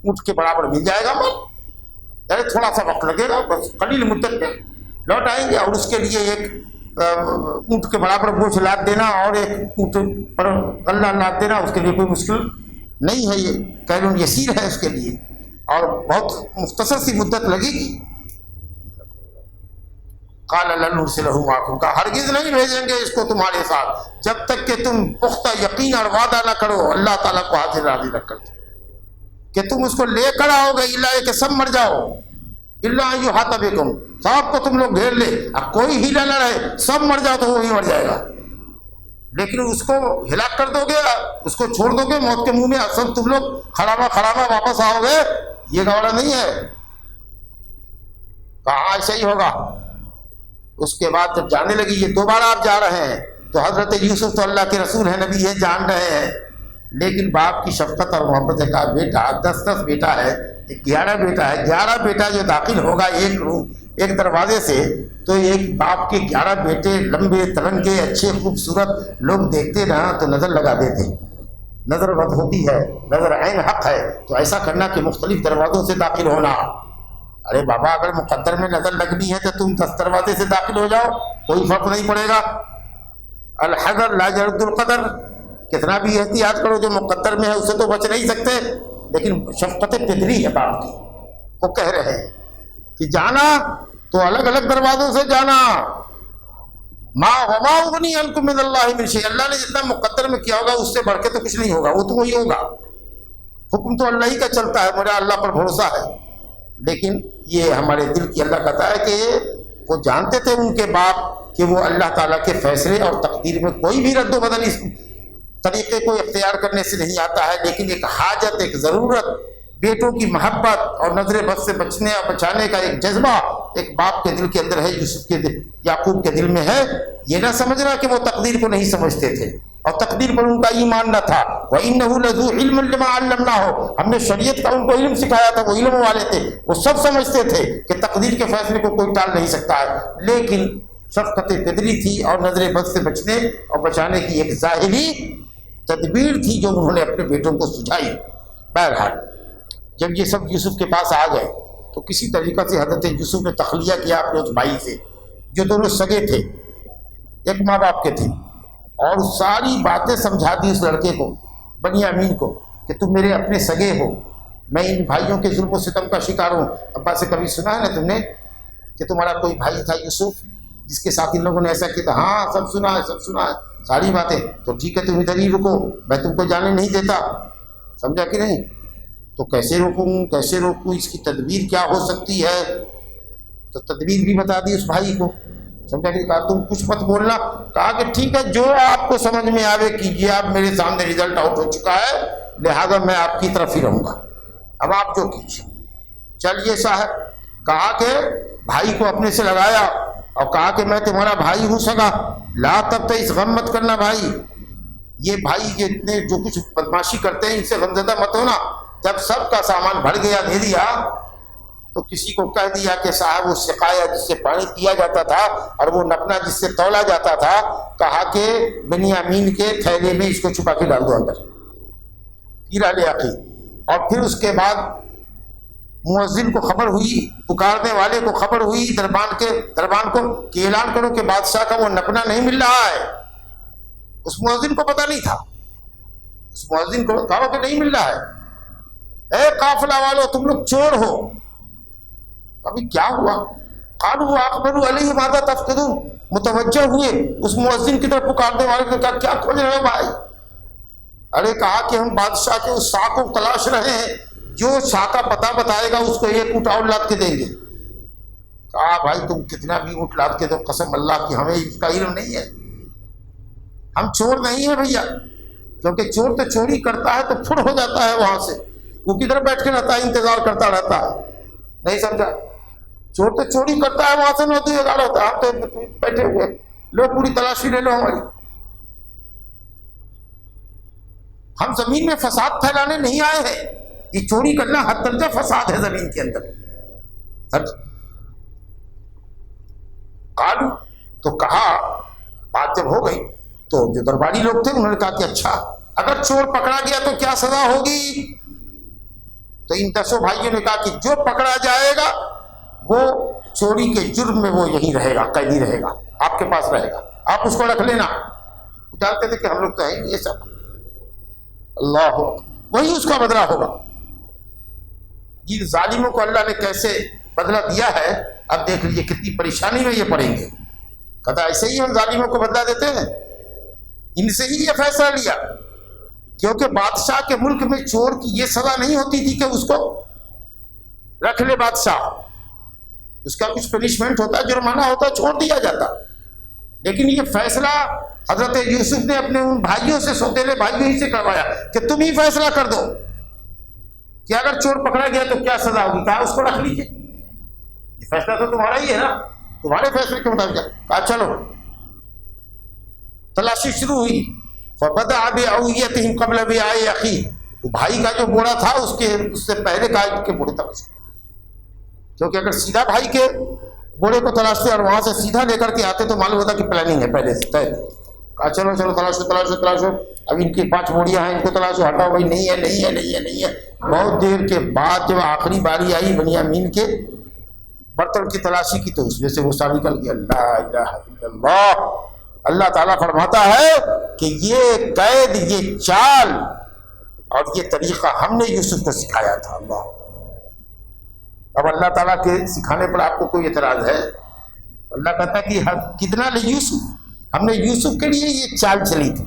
اونٹ کے برابر مل جائے گا مال، یعنی تھوڑا سا وقت لگے گا، بس قلیل مدت میں لوٹ آئیں گے، اور اس کے لیے ایک اونٹ کے برابر بوجھ لاد دینا اور ایک اونٹ پر غلہ لاد دینا، اس کے لیے کوئی مشکل نہیں ہے، یہ کیل یسیر ہے اس کے لیے، اور بہت مختصر سی مدت لگے گی۔ قال لن نرسلہ معکم، کا ہرگز نہیں بھیجیں گے اس کو تمہارے ساتھ جب تک کہ تم پختہ یقین اور وعدہ نہ کرو اللہ تعالیٰ کو حاضر راضی رکھ کر۔ کہ تم اس کو لے کر آؤ گے الا کہ سب مر جاؤ، الا یحاط بکم، سب کو تم لوگ گھیر لے، اب کوئی ہیلا نہ رہے، سب مر جاؤ تو وہی مر جائے گا، لیکن اس کو ہلاک کر دو گے، اس کو چھوڑ دو گے موت کے منہ میں، اصل تم لوگ کھڑا واپس آؤ گے، یہ گوارا نہیں ہے۔ کہا ایسا ہی ہوگا۔ اس کے بعد جب جانے لگی، یہ دوبارہ آپ جا رہے ہیں تو حضرت یوسف تو اللہ کے رسول ہیں، نبی ہے، جان رہے ہیں، لیکن باپ کی شفقت اور محبت نے کہا بیٹا 10 بیٹا ہے، 11 بیٹا ہے، 11 بیٹا جو داخل ہوگا ایک دروازے سے، تو ایک باپ کے 11 بیٹے لمبے ترنگے اچھے خوبصورت لوگ دیکھتے نہ تو نظر لگا دیتے، نظر بد ہوتی ہے، نظر عین حق ہے، تو ایسا کرنا کہ مختلف دروازوں سے داخل ہونا۔ ارے بابا اگر مقدر میں نظر لگنی ہے تو تم 10 دروازے سے داخل ہو جاؤ، کوئی فرق نہیں پڑے گا۔ الحذر لا يرد القدر، کتنا بھی احتیاط کرو جو مقدر میں ہے اس سے تو بچ نہیں سکتے، لیکن شفقت پدری ہے باپ کی، وہ کہہ رہے ہیں کہ جانا تو الگ الگ دروازوں سے جانا، ما وما اغنی عنکم من اللہ من شیء، اللہ نے جتنا مقدر میں کیا ہوگا اس سے بڑھ کے تو کچھ نہیں ہوگا، وہ تو وہی ہوگا، حکم تو اللہ ہی کا چلتا ہے، میرا اللہ پر بھروسہ ہے۔ لیکن یہ ہمارے دل کی اللہ کہتا ہے کہ وہ جانتے تھے ان کے باپ کہ وہ اللہ تعالیٰ کے فیصلے اور تقدیر میں کوئی بھی رد و بدل اس طریقے کو اختیار کرنے سے نہیں آتا ہے، لیکن ایک حاجت، ایک ضرورت، بیٹوں کی محبت اور نظر بد سے بچنے اور بچانے کا ایک جذبہ ایک باپ کے دل کے اندر ہے، یوسف کے دل، یعقوب کے دل میں ہے۔ یہ نہ سمجھنا کہ وہ تقدیر کو نہیں سمجھتے تھے اور تقدیر پر ان کا ایمان نہ تھا۔ وَإِنَّهُ لَذُو عِلْمٍ لِمَا عَلَّمْنَاهُ، ہم نے شریعت کا ان کو علم سکھایا تھا، وہ علم والے تھے، وہ سب سمجھتے تھے کہ تقدیر کے فیصلے کو کوئی ٹال نہیں سکتا ہے، لیکن شفقت قدری تھی اور نظر بد سے بچنے اور بچانے کی ایک ظاہری تدبیر تھی جو انہوں نے اپنے بیٹوں کو سجھائی۔ بہرحال جب یہ سب یوسف کے پاس آ گئے تو کسی طریقہ سے حضرت یوسف نے تخلیہ کیا اپنے اس بھائی سے جو دونوں سگے تھے، ایک ماں باپ کے تھے، اور ساری باتیں سمجھا دی اس لڑکے کو، بنیامین کو، کہ تم میرے اپنے سگے ہو، میں ان بھائیوں کے ظلم و ستم کا شکار ہوں۔ ابا سے کبھی سنا ہے نا تم نے کہ تمہارا کوئی بھائی تھا یوسف جس کے ساتھ ان لوگوں نے ایسا کیا تھا؟ ہاں سب سنا ہے، سب سنا ہے، ساری باتیں۔ تو ٹھیک ہے تم ادھر ہی رکو، میں تم کو جانے نہیں دیتا، سمجھا کہ نہیں؟ تو کیسے روکوں، اس کی تدبیر کیا ہو سکتی ہے؟ تو تدبیر بھی بتا دی اس بھائی کو، سمجھا کہ کہا تم کچھ مت بولنا، کہا کہ ٹھیک ہے جو آپ کو سمجھ میں آوے کیجیے، آپ میرے سامنے رزلٹ آؤٹ ہو چکا ہے، لہذا میں آپ کی طرف ہی رہوں گا، اب آپ جو کیجیے۔ چلیے صاحب، کہا کہ بھائی کو اپنے سے لگایا اور کہا کہ میں تمہارا بھائی ہوں سگا، لا تب تو اس غم مت کرنا بھائی، یہ بھائی یہ اتنے جو کچھ بدماشی کرتے ہیں ان سے غمزدہ مت ہونا۔ جب سب کا سامان بھر گیا، دے دیا، تو کسی کو کہہ دیا کہ صاحب وہ سقایا جس سے پانی پیا جاتا تھا اور وہ نپنا جس سے تولا جاتا تھا، کہا کہ بنیامین کے تھیلے میں اس کو چھپا کے ڈال دو اندر، ہیرا لے آخی۔ اور پھر اس کے بعد مؤذن کو خبر ہوئی، پکارنے والے کو خبر ہوئی دربان کو کہ اعلان کرو کہ بادشاہ کا وہ نپنا نہیں مل رہا ہے۔ اس مؤذن کو پتہ نہیں تھا، اس مؤذن کو کہا کہ نہیں مل رہا ہے، اے قافلہ والو تم لوگ چور ہو۔ ابھی کیا ہوا؟ قالوا اقبلوا علیہ ماذا تفقدون، متوجہ ہوئے اس مؤذن کی طرف، پکارنے والے نے کہا کیا کھوج رہے ہو بھائی؟ ارے کہا کہ ہم بادشاہ کے اس شاہ کو تلاش رہے ہیں، جو شاہ کا پتہ بتائے گا اس کو ایک اونٹ اور لاد کے دیں گے۔ کہا بھائی تم کتنا بھی اونٹ لاد کے دو، قسم اللہ کی ہمیں اس کا علم نہیں ہے، ہم چور نہیں ہیں بھیا، کیونکہ چور تو چوری کرتا ہے تو پھڑ ہو جاتا ہے وہاں سے، وہ کدھر بیٹھ کے رہتا ہے، انتظار کرتا رہتا ہے، نہیں سمجھا؟ چور تو چوری کرتا ہے وہاں سے نوتی ہزار ہوتا ہے، ہم تو بیٹھے ہوئے، لو پوری تلاشی لے لو ہماری۔ ہم زمین میں فساد پھیلانے نہیں آئے ہیں، یہ چوری کرنا حد درجہ فساد ہے زمین کے اندر۔ قالو، تو کہا، بات جب ہو گئی تو جو درباری لوگ تھے انہوں نے کہا کہ اچھا اگر چور پکڑا گیا تو کیا سزا ہوگی؟ تو ان 10 بھائیوں نے کہا کہ جو پکڑا جائے گا وہ چوری کے جرم میں وہ یہیں رہے گا، قیدی رہے گا، آپ کے پاس رہے گا، آپ اس کو رکھ لینا۔ جانتے تھے کہ ہم لوگ تو ہیں یہ سب، اللہ وہی اس کا بدلہ ہوگا۔ یہ ظالموں کو اللہ نے کیسے بدلہ دیا ہے، اب دیکھ لیجیے کتنی پریشانی میں یہ پڑیں گے۔ کہتا ایسے ہی ہم ظالموں کو بدلہ دیتے ہیں، ان سے ہی یہ فیصلہ لیا کیونکہ بادشاہ کے ملک میں چور کی یہ سزا نہیں ہوتی تھی کہ اس کو رکھ لے بادشاہ، اس کا کچھ پنشمنٹ ہوتا، جرمانہ ہوتا، چھوڑ دیا جاتا. لیکن یہ فیصلہ حضرت یوسف نے اپنے ان بھائیوں سے، سوتیلے بھائیوں ہی سے کروایا کہ تم ہی فیصلہ کر دو کہ اگر چور پکڑا گیا تو کیا سزا ہوگی. کہا اس کو رکھ لیجیے، یہ فیصلہ تو تمہارا ہی ہے نا، تمہارے فیصلے کے مطابق. کہا چلو. تلاشی شروع ہوئی. فبدأ بأوعيتهم قبل وعاء أخيه، بھائی کا جو بوڑا تھا اس سے پہلے کہا کہ بوڑے تلاش، کیونکہ اگر سیدھا بھائی کے بوڑے کو تلاشتے اور وہاں سے سیدھا لے کر کے آتے تو معلوم ہوتا کہ پلاننگ ہے پہلے سے طے. کہا چلو چلو تلاشو تلاشو تلاشو، اب ان کی 5 بوڑیاں ہیں، ان کو تلاشو، ہٹاؤ بھائی، نہیں ہے نہیں ہے نہیں ہے نہیں ہے. بہت دیر کے بعد جب آخری باری آئی بنیامین کے برتن کی تلاشی کی تو اس میں سے وہ سا نکل گیا. لا الہ الا اللہ. اللہ تعالیٰ فرماتا ہے کہ یہ قید، یہ چال اور یہ طریقہ ہم نے یوسف کو سکھایا تھا. اللہ، اب اللہ تعالیٰ کے سکھانے پر آپ کو کوئی اعتراض ہے؟ اللہ کہتا ہے کہ کتنا لے یوسف، ہم نے یوسف کے لیے یہ چال چلی تھی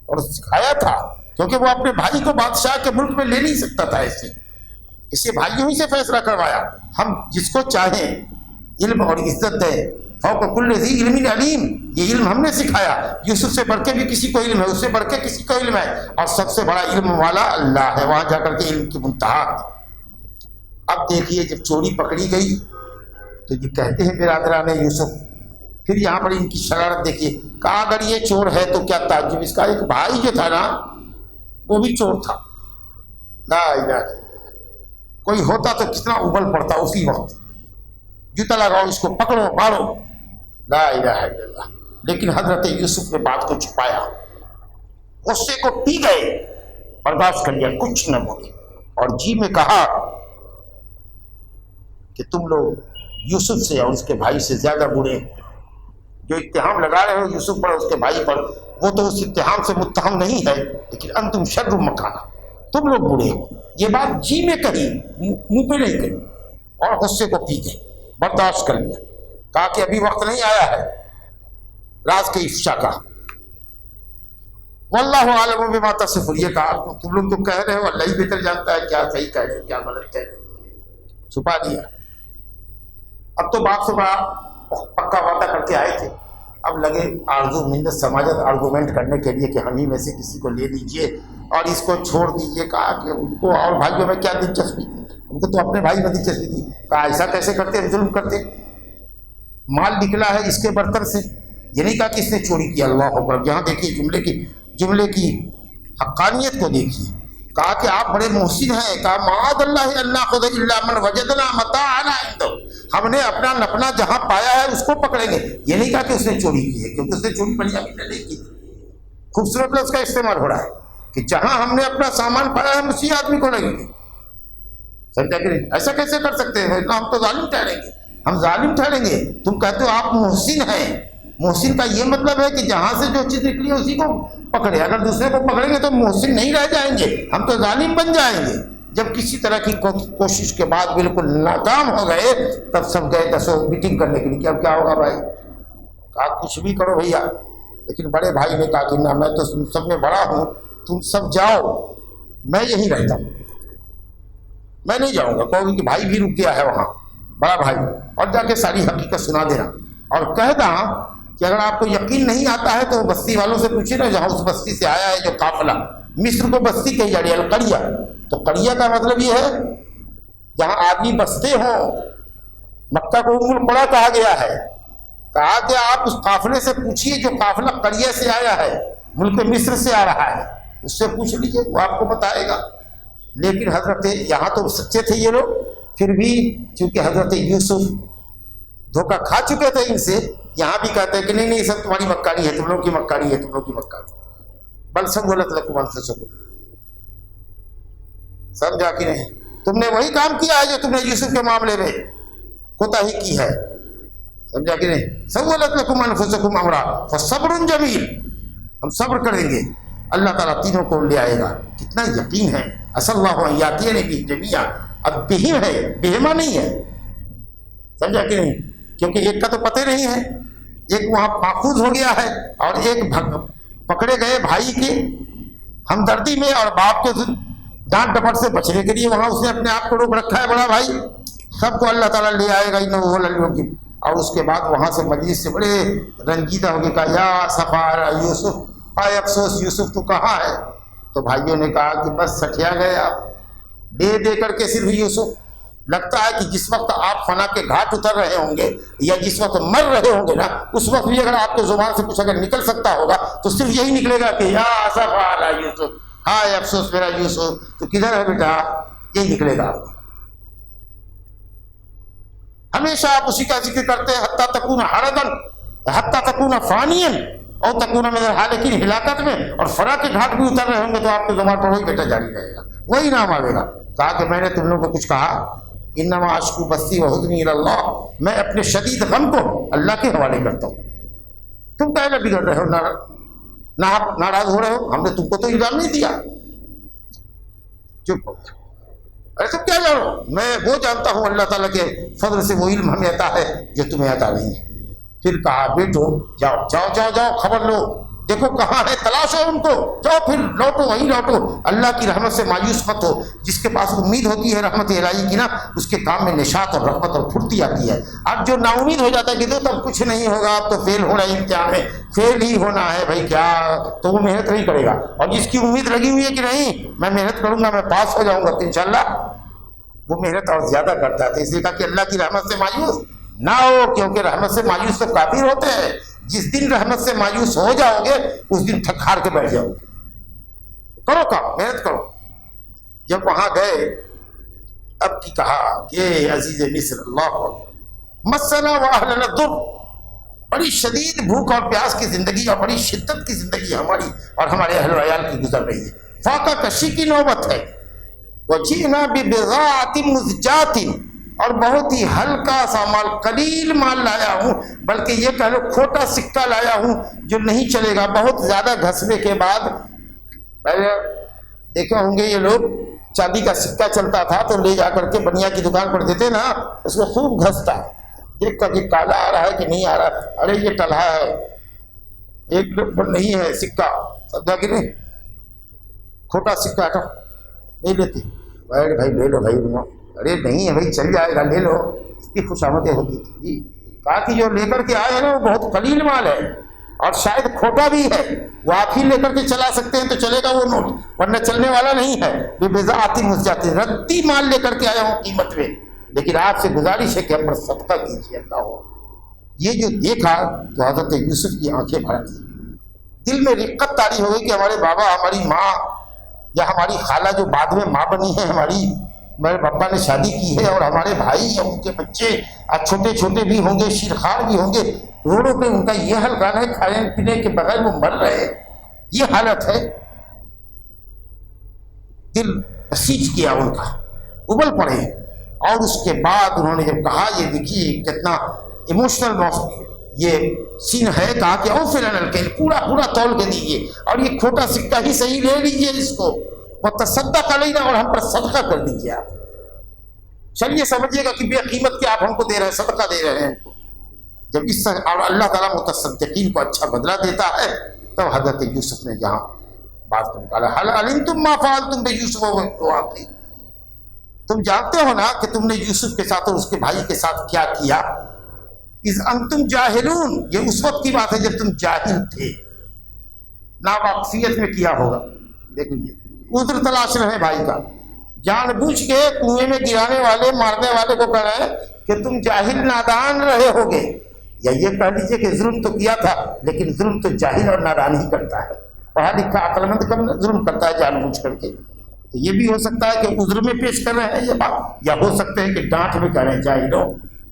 اور سکھایا تھا، کیونکہ وہ اپنے بھائی کو بادشاہ کے ملک میں لے نہیں سکتا تھا. اسے بھائیوں ہی سے فیصلہ کروایا. ہم جس کو چاہیں علم اور عزت دیں. فوق کل ذی علم علیم، یہ علم ہم نے سکھایا. یوسف سے بڑھ کے بھی کسی کو علم ہے، اس سے بڑھ کے کسی کو علم ہے، اور سب سے بڑا علم والا اللہ ہے. وہاں جا کر کے علم کی منتہا. اب دیکھیے جب چوری پکڑی گئی تو یہ کہتے ہیں برادران یوسف، پھر یہاں پر ان کی شرارت دیکھیے. کہا اگر یہ چور ہے تو کیا تعجب، اس کا ایک بھائی جو تھا نا وہ بھی چور تھا. لا الہ الا اللہ. کوئی ہوتا تو کتنا ابل پڑتا اسی وقت، جوتا لگاؤ اس کو، پکڑو مارو. لا الہ الا اللہ. لیکن حضرت یوسف نے بات کو چھپایا، غصے کو پی گئے، برداشت کر لیا، کچھ نہ بولے، اور جی میں کہا کہ تم لوگ یوسف سے اور اس کے بھائی سے زیادہ برے. جو اتہام لگا رہے ہو یوسف پر، اس کے بھائی پر، وہ تو اس اتہام سے متہم نہیں ہے، لیکن انتم شر مکانا، تم لوگ برے ہو. یہ بات جی میں کہی، منہ پہ نہیں کہی، اور غصے کو پی گئے، برداشت کر لیا. کہا کہ ابھی وقت نہیں آیا ہے راز کے افشا کا. واللہ عالم بما تصفون. یہ کہا تم لوگ تو کہہ رہے ہو، اللہ ہی بہتر جانتا ہے کیا صحیح کہہ رہے کیا غلط کہہ رہے. چھپا دیا. اب تو باپ سے بڑا پکا وعدہ کر کے آئے تھے، اب لگے آرزو منت سماجت آرگومنٹ کرنے کے لیے کہ ہم ہی میں سے کسی کو لے لیجئے اور اس کو چھوڑ دیجئے. کہا کہ ان کو اور بھائیوں میں کیا دلچسپی تھی، ان کو تو اپنے بھائی میں دلچسپی تھی. کہا ایسا کیسے کرتے ہیں، ظلم کرتے. مال نکلا ہے اس کے برتن سے، یہ نہیں کہا کہ اس نے چوری کیا. اللہ اکبر. یہاں دیکھیے جملے کی حقانیت کو دیکھیے. کہا کہ آپ بڑے محسن ہیں. کہا معاذ اللہ ان ناخذ الا من وجدنا متاعنا عنده، ہم نے اپنا نپنا جہاں پایا ہے اس کو پکڑیں گے. یہ نہیں کہا کہ اس نے چوری کی ہے، کیونکہ اس نے چوری بنیامین نے نہیں کی. خوبصورت لفظ کا استعمال ہو رہا ہے کہ جہاں ہم نے اپنا سامان پایا ہے ہم اسی آدمی کو لگیں گے. سمجھا کہ نہیں؟ ایسا کیسے کر سکتے ہیں، ہم تو ظالم ٹھہریں گے، ہم ظالم ٹھہریں گے. تم کہتے ہو آپ محسن ہیں. محسن کا یہ مطلب ہے کہ جہاں سے جو چیز نکلی ہے اسی کو پکڑے. اگر دوسرے کو پکڑیں گے تو محسن نہیں رہ جائیں گے، ہم تو ظالم بن جائیں گے. جب کسی طرح کی کوشش کے بعد بالکل ناکام ہو گئے تب سب گئے دسو میٹنگ کرنے کے لیے کہ اب کیا ہوگا بھائی. کہا کچھ بھی کرو بھیا. لیکن بڑے بھائی نے کہا کہ نہ، میں تو سب میں بڑا ہوں، تم سب جاؤ، میں یہیں رہتا ہوں، میں نہیں جاؤں گا. کہو کہ بھائی بھی رک گیا ہے وہاں، بڑا بھائی، اور جا کے ساری حقیقت سنا دینا اور کہہ دا کہ اگر آپ کو یقین نہیں آتا ہے تو بستی والوں سے پوچھے نا جہاں اس بستی سے آیا ہے جو قافلہ. مصر کو بستی کہی جا رہی ہے، القریہ. تو قریہ کا مطلب یہ ہے جہاں آدمی بستے ہوں. مکہ کو ام القریٰ کہا گیا ہے. کہا کہ آپ اس قافلے سے پوچھیے جو قافلہ قریہ سے آیا ہے، ملک مصر سے آ رہا ہے، اس سے پوچھ لیجیے، وہ آپ کو بتائے گا. لیکن حضرت یہاں تو سچے تھے یہ لوگ، پھر بھی چونکہ حضرت یوسف دھوکہ کھا چکے تھے ان سے، یہاں بھی کہتے ہیں کہ نہیں سب تمہاری مکاری ہے، تم لوگ کی مکاری ہے، تم لوگ کی مکاری. بل سولت لکم انفسکم. سمجھا کہ نہیں؟ تم نے وہی کام کیا ہے جو تم نے یوسف کے معاملے میں کوتاہی کی ہے. سمجھا کہ نہیں؟ سولت لکم انفسکم امرا فصبر جمیل. ہم صبر کریں گے، اللہ تعالیٰ تینوں کو لے آئے گا. کتنا یقین ہے. اصل اللہ یاتین بھی جميعا. اب بہم ہے، بہما نہیں ہے. سمجھا کہ نہیں؟ کیونکہ ایک کا تو پتہ نہیں ہے، ایک وہاں ماخوذ ہو گیا ہے اور ایک پکڑے گئے بھائی کے ہمدردی میں اور باپ کے ڈانٹ ڈپٹ سے بچنے کے لیے وہاں اس نے اپنے آپ کو روک رکھا ہے بڑا بھائی، سب کو اللہ تعالیٰ لے آئے گا انہ العلیم۔ اور اس کے بعد وہاں سے مجلس سے بڑے رنجیدہ ہو کے کہا یا سفارا یوسف، آئے افسوس یوسف تو کہاں ہے؟ تو بھائیوں نے کہا کہ بس سٹیا گئے آپ، دے کر کے صرف یوسف، لگتا ہے کہ جس وقت آپ فنا کے گھاٹ اتر رہے ہوں گے یا جس وقت مر رہے ہوں گے نا، اس وقت بھی اگر آپ کو زبان سے کچھ اگر نکل سکتا ہوگا تو صرف یہی نکلے گا کہ یا سفارا یوسف، ہائے افسوس میرا یوسف، تو کدھر ہے بیٹا، یہی نکلے گا۔ ہمیشہ آپ اسی کا ذکر کرتے ہیں، حتیٰ تکون حردن، حتیٰ تکون فانین اور تکون من الحالکین، ہلاکت میں اور فنا کے گھاٹ بھی اتر رہے ہوں گے تو آپ کے زبان پر وہی بیٹا جاری رہے گا، وہی نام آئے گا۔ کہا کہ میں نے تم لوگوں کو کچھ کہا، انما اشکو بثی وحزنی الی اللہ، میں اپنے شدید غم کو اللہ کے حوالے کرتا ہوں۔ تم کہنے بگڑ رہے ہو، ناراض ہو رہے ہو، ہم نے تم کو تو الزام نہیں دیا، چپ ہو۔ ارے تم کیا جانو، میں وہ جانتا ہوں اللہ تعالیٰ کے فضل سے وہ علم ہمیں عطا ہے جو تمہیں عطا نہیں ہے۔ پھر کہا بیٹو جاؤ جاؤ جاؤ جاؤ، خبر لو، دیکھو کہاں ہے، تلاشو ان کو، جاؤ پھر لوٹو، وہیں لوٹو۔ اللہ کی رحمت سے مایوس مت ہو، جس کے پاس امید ہوتی ہے رحمت الہی کی نا، اس کے کام میں نشاط اور رحمت اور پھرتی آتی ہے۔ اب جو نا امید ہو جاتا ہے کہ تب کچھ نہیں ہوگا، اب تو فیل ہو رہا ہے امتحان میں، فیل ہی ہونا ہے بھائی کیا، تو وہ محنت نہیں کرے گا۔ اور جس کی امید لگی ہوئی ہے کہ نہیں میں محنت کروں گا، میں پاس ہو جاؤں گا تو انشاءاللہ وہ محنت اور زیادہ کرتا ہے۔ تو اس لیے کہا کہ اللہ کی رحمت سے مایوس نہ ہو، کیونکہ رحمت سے مایوس تو کافر ہوتے ہیں۔ جس دن رحمت سے مایوس ہو جاؤ گے اس دن تھک ہار کے بیٹھ جاؤ گے۔ کرو کام، محنت کرو۔ جب وہاں گئے اب کی کہا کہ عزیز مصر اللہ مسنا واہلنا الضر، بڑی شدید بھوک اور پیاس کی زندگی اور بڑی شدت کی زندگی ہماری اور ہمارے اہل و عیال کی گزر رہی ہے، فاقہ کشی کی نوبت ہے۔ وجئنا ببضاعۃ مزجاۃ، اور بہت ہی ہلکا سا مال، قلیل مال لایا ہوں، بلکہ یہ کہہ لو کھوٹا سکہ لایا ہوں جو نہیں چلے گا۔ بہت زیادہ گھسنے کے بعد، پہلے دیکھے ہوں گے یہ لوگ، چاندی کا سکہ چلتا تھا تو لے جا کر کے بنیا کی دکان پر دیتے نا، اس کو خوب گھستا، دیکھ کر کہ کالا آ رہا ہے کہ نہیں آ رہا، ارے یہ ٹلہا ہے، ایک نمبر نہیں ہے سکہ، سمجھا کہ نہیں، کھوٹا سکہ تھا نہیں لیتے، بھائی لے لو بھائی، ارے نہیں ہے بھائی چل جائے گا لے لو، اس کی خوشامدیں ہوتی تھی جی۔ کہا کہ جو لے کر کے آئے ہیں نا وہ بہت قلیل مال ہے اور شاید کھوٹا بھی ہے، وہ آپ ہی لے کر کے چلا سکتے ہیں تو چلے گا وہ نوٹ، ورنہ چلنے والا نہیں ہے۔ بضاعۃ مزجاۃ، ردی مال لے کر کے آیا ہوں قیمت میں، لیکن آپ سے گزارش ہے کہ ہم پر صدقہ کیجیے اللہ ہو۔ یہ جو دیکھا تو حضرت یوسف کی آنکھیں بھر گئی، دل میں رقت طاری ہو گئی کہ ہمارے بابا، ہماری ماں یا ہماری خالہ جو بعد میں ماں بنی ہے ہماری، میرے پپا نے شادی کی ہے اور ہمارے بھائی یا ان کے بچے چھوٹے چھوٹے بھی ہوں گے، شیرخوار بھی ہوں گے، روڈوں پہ ان کا یہ حال گانا ہے، کھانے پینے کے بغیر وہ مر رہے، یہ حالت ہے۔ دل بسیج کیا ان کا، ابل پڑے، اور اس کے بعد انہوں نے جب کہا، یہ دیکھیے کتنا ایموشنل یہ سین ہے، کہا کہ او فلن الکیل، پورا تول کے دیجیے اور یہ کھوٹا سکہ ہی صحیح لے لیجیے اس کو، وتصدق علینا، اور ہم پر صدقہ کر دیجیے آپ۔ چلیے سمجھیے گا کہ بے قیمت کے آپ ہم کو دے رہے ہیں، صدقہ دے رہے ہیں۔ جب اس طرح اور اللہ تعالیٰ متصدقین کو اچھا بدلہ دیتا ہے، تو حضرت یوسف نے جہاں بات کو نکالا، حل علمتم ما فعلتم بیوسف واخیہ، تم جانتے ہو نا کہ تم نے یوسف کے ساتھ اور اس کے بھائی کے ساتھ کیا کیا، اذ انتم جاہلون، یہ اس وقت کی بات ہے جب تم جاہل تھے، ناواقفیت میں کیا ہوگا۔ لیکن یہ عذر تلاش رہے بھائی کا، جان بوجھ کے کنویں میں گرانے والے مارنے والے کو کہہ رہے ہیں کہ تم جاہل نادان رہے ہوگے، یا یہ کہہ لیجیے کہ ظلم تو کیا تھا، لیکن ظلم تو جاہل اور نادان ہی کرتا ہے، پڑھا لکھا عقل مند کم ظلم کرتا ہے جان بوجھ کر کے۔ تو یہ بھی ہو سکتا ہے کہ عذر میں پیش کر رہے ہیں یہ بات، یا ہو سکتے ہیں کہ ڈانٹ میں کہہ رہے ہیں جاہلوں،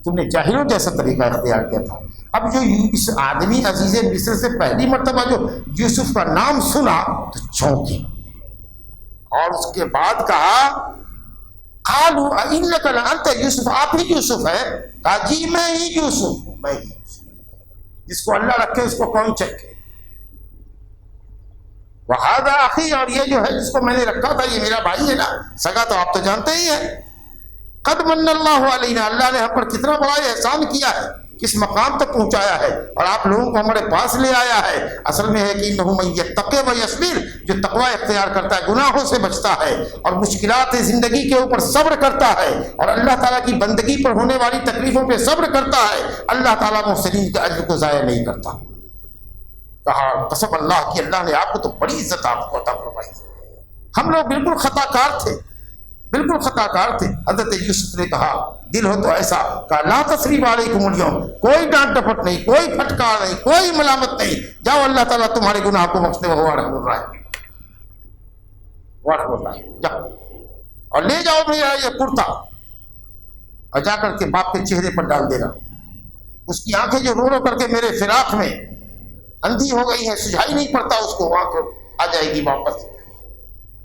تم نے جاہلوں جیسا طریقہ اختیار کیا تھا۔ اب جو اس آدمی عزیز مصر سے پہلی مرتبہ جو یوسف کا نام سنا تو چونکے، اور اس کے بعد کہا قالوا انک لانت یوسف، آپ ہی یوسف ہے؟ کہا جی میں ہی یوسف ہوں، میں ہی یوسف، جس کو اللہ رکھے اس کو کون چکے، وہذا اخی، اور یہ جو ہے جس کو میں نے رکھا تھا یہ میرا بھائی ہے نا، سگا تو آپ تو جانتے ہی ہیں، قد من اللہ علینا، اللہ نے ہم پر کتنا بڑا احسان کیا ہے، کس مقام تک پہنچایا ہے اور آپ لوگوں کو ہمارے پاس لے آیا ہے۔ اصل میں ہے کہ انہ من یتقی و یصبر، جو تقوی اختیار کرتا ہے، گناہوں سے بچتا ہے اور مشکلات زندگی کے اوپر صبر کرتا ہے اور اللہ تعالیٰ کی بندگی پر ہونے والی تکلیفوں پہ صبر کرتا ہے، اللہ تعالیٰ محسنین کے اجر کو ضائع نہیں کرتا۔ کہا قسم اللہ کی اللہ نے آپ کو تو بڑی عزت آپ کو عطا فرمائی۔ ہم لوگ بالکل خطا کار تھے، بالکل خطا کار تھے۔ حضرت یوسف نے کہا دل ہو تو ایسا، کہا لا تثریب علیکم اليوم، کوئی ڈانٹ ڈپٹ نہیں، کوئی پھٹکار نہیں، کوئی ملامت نہیں، جاؤ اللہ تعالیٰ تمہارے گناہ کو بخشنے وہ ارحم الراحمین، ارحم الراحمین، جاؤ اور لے جاؤ میرا یہ کرتا اور جا کر کے باپ کے چہرے پر ڈال دینا۔ اس کی آنکھیں جو رو رو کر کے میرے فراق میں اندھی ہو گئی ہیں، سجھائی نہیں پڑتا اس کو، وہاں آ جائے گی واپس،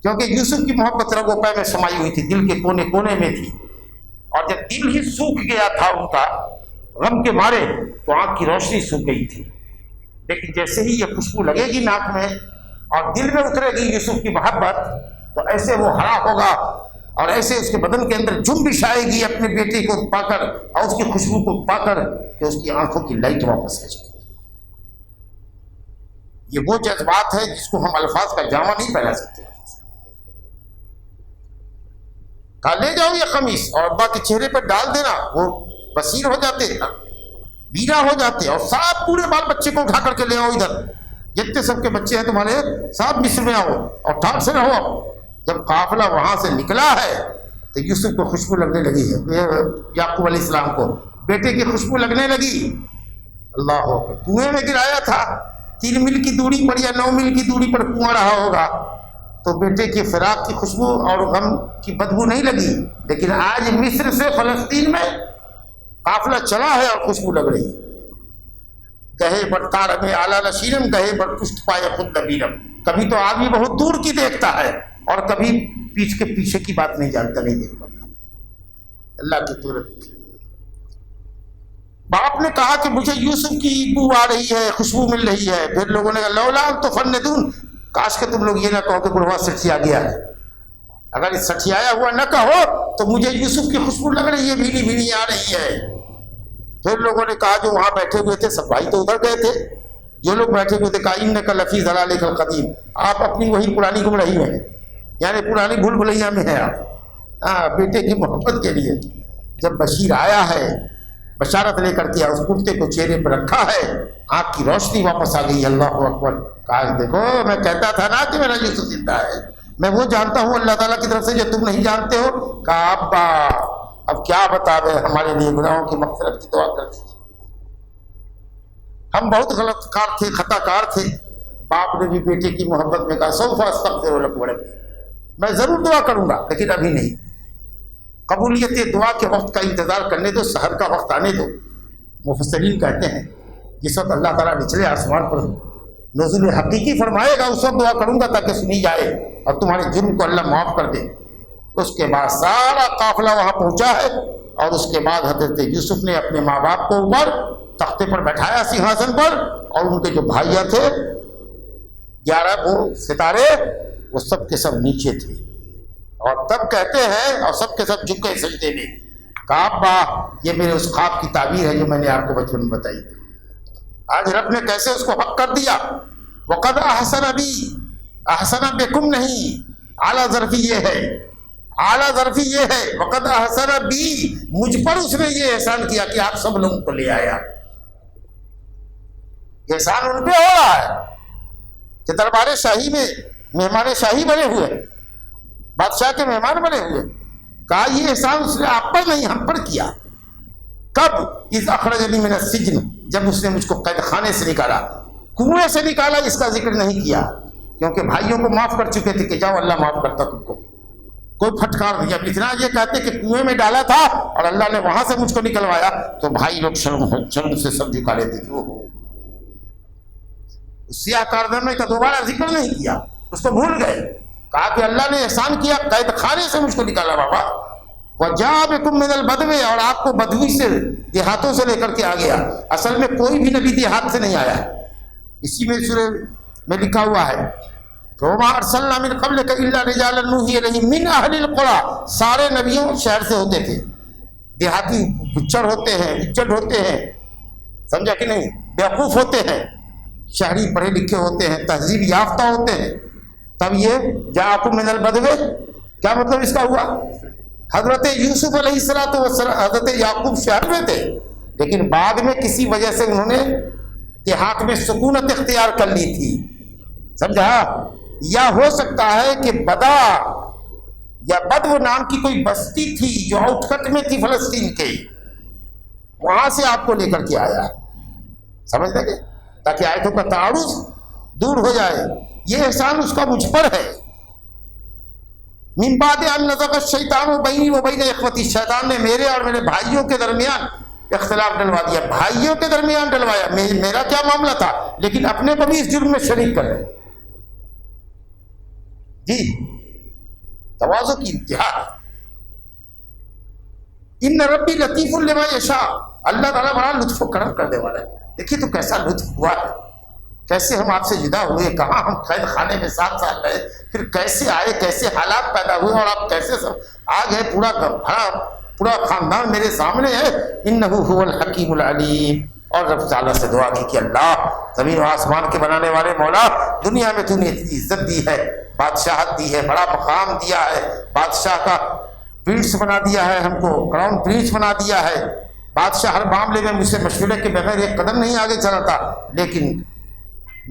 کیونکہ یوسف کی محبت رگوں پہ میں سمائی ہوئی تھی، دل کے کونے کونے میں تھی، اور جب دل ہی سوکھ گیا تھا ان کا غم کے مارے تو آنکھ کی روشنی سوکھ گئی تھی۔ لیکن جیسے ہی یہ خوشبو لگے گی ناک میں اور دل میں اترے گی یوسف کی محبت، تو ایسے وہ ہرا ہوگا اور ایسے اس کے بدن کے اندر جنبش آئے گی اپنے بیٹے کو پا کر اور اس کی خوشبو کو پا کر کہ اس کی آنکھوں کی لائٹ واپس آ جائے۔ یہ وہ جذبات ہے جس کو ہم الفاظ کا جامع نہیں پہنا سکتے۔ کہا لے جاؤ یہ قمیص اور ابا کے چہرے پہ ڈال دینا، وہ بصیر ہو جاتے، بینا ہو جاتے، اور سب پورے بال بچے کو اٹھا کر کے لے آؤ ادھر، جتنے سب کے بچے ہیں تمہارے سب مصر میں آؤ اور ٹھاٹ سے رہو۔ جب قافلہ وہاں سے نکلا ہے تو یوسف کو خوشبو لگنے لگی ہے، یعقوب علیہ السلام کو بیٹے کی خوشبو لگنے لگی۔ اللہ اکبر، کنویں میں گرایا تھا، 3 میل کی دوری پر یا 9 میل کی دوری پر کنواں رہا ہوگا تو بیٹے کے فراق کی خوشبو اور غم کی بدبو نہیں لگی، لیکن آج مصر سے فلسطین میں قافلہ چلا ہے اور خوشبو لگ رہی ہے۔ گہے بر تار میں اعلیٰ نشیرم، گہے بر پشت پائے خود نبیرم، کبھی تو آدمی بہت دور کی دیکھتا ہے اور کبھی پیچھے کے پیچھے کی بات نہیں جانتا، نہیں دیکھ پاتا۔ اللہ کی قدرت۔ باپ نے کہا کہ مجھے یوسف کی بو آ رہی ہے، خوشبو مل رہی ہے، پھر لوگوں نے کہا لولا تو فندون، کاش کہ تم لوگ یہ نہ کہو کہ بڑھوا سٹھیا گیا ہے، اگر اس سٹھیایا ہوا نہ کہو تو مجھے یوسف کی خوشبو لگ رہی ہے، بھینی بھینی آ رہی ہے۔ پھر لوگوں نے کہا جو وہاں بیٹھے ہوئے تھے، سب بھائی تو ادھر گئے تھے، جو لوگ بیٹھے ہوئے تھے، کہا انک لفی ضلالک القدیم، آپ اپنی وہی پرانی گمراہی میں ہیں، یعنی پرانی بھول بھلیاں میں ہیں آپ۔ بیٹے کی محبت کے لیے جب بشیر آیا ہے، بشارت لے کر کے اس کرتے کو چہرے پر رکھا ہے، آنکھ کی روشنی واپس آ گئی۔ اللہ اکبر، کاش دیکھو میں کہتا تھا نا کہ میرا یوسف زندہ ہے، میں وہ جانتا ہوں اللہ تعالیٰ کی طرف سے جو تم نہیں جانتے ہو۔ کہا ابا اب کیا بتا دیں، ہمارے لیے گناہوں کی مغفرت کی دعا کر دیجیے، ہم بہت غلط کار تھے، خطا کار تھے۔ باپ نے بھی بیٹے کی محبت میں کہا سوف استغفر لک ربی، میں ضرور دعا کروں گا لیکن ابھی نہیں، قبولیت دعا کے وقت کا انتظار کرنے دو، سحر کا وقت آنے دو۔ مفسرین کہتے ہیں جس وقت اللہ تعالیٰ نچلے آسمان پر نزول حقیقی فرمائے گا اس وقت دعا کروں گا تاکہ سنی جائے اور تمہارے جرم کو اللہ معاف کر دے۔ اس کے بعد سارا قافلہ وہاں پہنچا ہے اور اس کے بعد حضرت یوسف نے اپنے ماں باپ کو اوپر تختے پر بٹھایا سنہاسن پر، اور ان کے جو بھائیاں تھے 11 وہ ستارے، وہ سب کے سب نیچے تھے، اور تب کہتے ہیں اور سب کے سب جھک گئے سجدے میں۔ کہا ابا یہ میرے اس خواب کی تعبیر ہے جو میں نے آپ کو بچپن میں بتائی تھی، آج رب نے کیسے اس کو حق کر دیا۔ وقد احسن بی، احسن بکم نہیں، اعلیٰ ظرفی یہ ہے، اعلیٰ ظرفی یہ ہے، وقد احسن بی، مجھ پر اس نے یہ احسان کیا کہ آپ سب لوگوں کو لے آیا۔ احسان ان پہ ہو رہا ہے کہ دربار شاہی میں مہمان شاہی بنے ہوئے، بادشاہ کے مہمان بنے ہوئے۔ کہا یہ احسان اس نے آپ پر نہیں ہم پر کیا۔ کب؟ اذ اخرجنی من السجن، جب اس نے مجھ کو قید خانے سے نکالا، کنویں سے نکالا، اس کا ذکر نہیں کیا کیونکہ بھائیوں کو معاف کر چکے تھے کہ جاؤ اللہ معاف کرتا تم کو، کوئی پھٹکار نہیں۔ اب اتنا یہ کہتے کہ کنویں میں ڈالا تھا اور اللہ نے وہاں سے مجھ کو نکلوایا تو بھائی لوگ شرم سے سب جھکا لیتے تھے۔ اس سیاہ کارنامے کا دوبارہ ذکر نہیں کیا، اس کو بھول گئے۔ کہا کہ اللہ نے احسان کیا، قید خانے سے مجھ کو نکالا بابا۔ وَجَاءَ بِكُم مِّنَ الْبَدْوِ، اور آپ کو بدوی سے دیہاتوں سے لے کر کے آ گیا۔ اصل میں کوئی بھی نبی دیہات سے نہیں آیا ہے، اسی میں سورہ میں لکھا ہوا ہے وَمَا أَرْسَلْنَا مِن قَبْلِكَ إِلَّا رِجَالًا نُوحِي إِلَيْهِم مِّنْ أَهْلِ الْقُرَىٰ، سارے نبیوں شہر سے ہوتے تھے، دیہاتی بچڑ ہوتے ہیں، اجڑ ہوتے ہیں، سمجھا کہ نہیں؟ بیوقوف ہوتے ہیں، شہری پڑھے لکھے ہوتے ہیں، تہذیب یافتہ ہوتے ہیں، تب یہ جاءکم من البدو، کیا مطلب اس کا ہوا؟ حضرت یوسف علیہ السلام حضرت یعقوب شہر میں تھے، لیکن بعد میں کسی وجہ سے انہوں نے دیہات میں سکونت اختیار کر لی تھی، سمجھا؟ یا ہو سکتا ہے کہ بدا یا بدو نام کی کوئی بستی تھی جو آؤٹ کٹ میں تھی فلسطین کے، وہاں سے آپ کو لے کر کے آیا، سمجھ لگے، تاکہ آیتوں کا تعارض دور ہو جائے۔ یہ احسان اس کا مجھ پر ہے۔ من بعد ان نزغ الشیطان بینی و بین اخوتی، شیطان نے میرے اور میرے بھائیوں کے درمیان اختلاف ڈلوا دیا، بھائیوں کے درمیان ڈلوایا، میرا کیا معاملہ تھا، لیکن اپنے کو بھی اس جرم میں شریک کر رہے۔ جی تواضع کی انتہا۔ ان ربی لطیف لما یشاء، اللہ تعالیٰ بڑا لطف و کرم کرنے والا ہے۔ دیکھیے تو کیسا لطف ہوا ہے، کیسے ہم آپ سے جدا ہوئے، کہاں ہم قید خانے میں 7 سال رہے، پھر کیسے آئے، کیسے حالات پیدا ہوئے، اور آپ کیسے سب آ گئے، پورا خاندان میرے سامنے ہے۔ انہ هو الحکیم العلیم۔ اور رب تعالیٰ سے دعا کی کہ اللہ زمین و آسمان کے بنانے والے مولا، دنیا میں تو نے اتنی عزت دی ہے، بادشاہت دی ہے، بڑا مقام دیا ہے، بادشاہ کا پرنس بنا دیا ہے، ہم کو کراؤن پرنس بنا دیا ہے، بادشاہ ہر معاملے میں مجھ سے مشورے کے بغیر ایک قدم نہیں آگے چلاتا، لیکن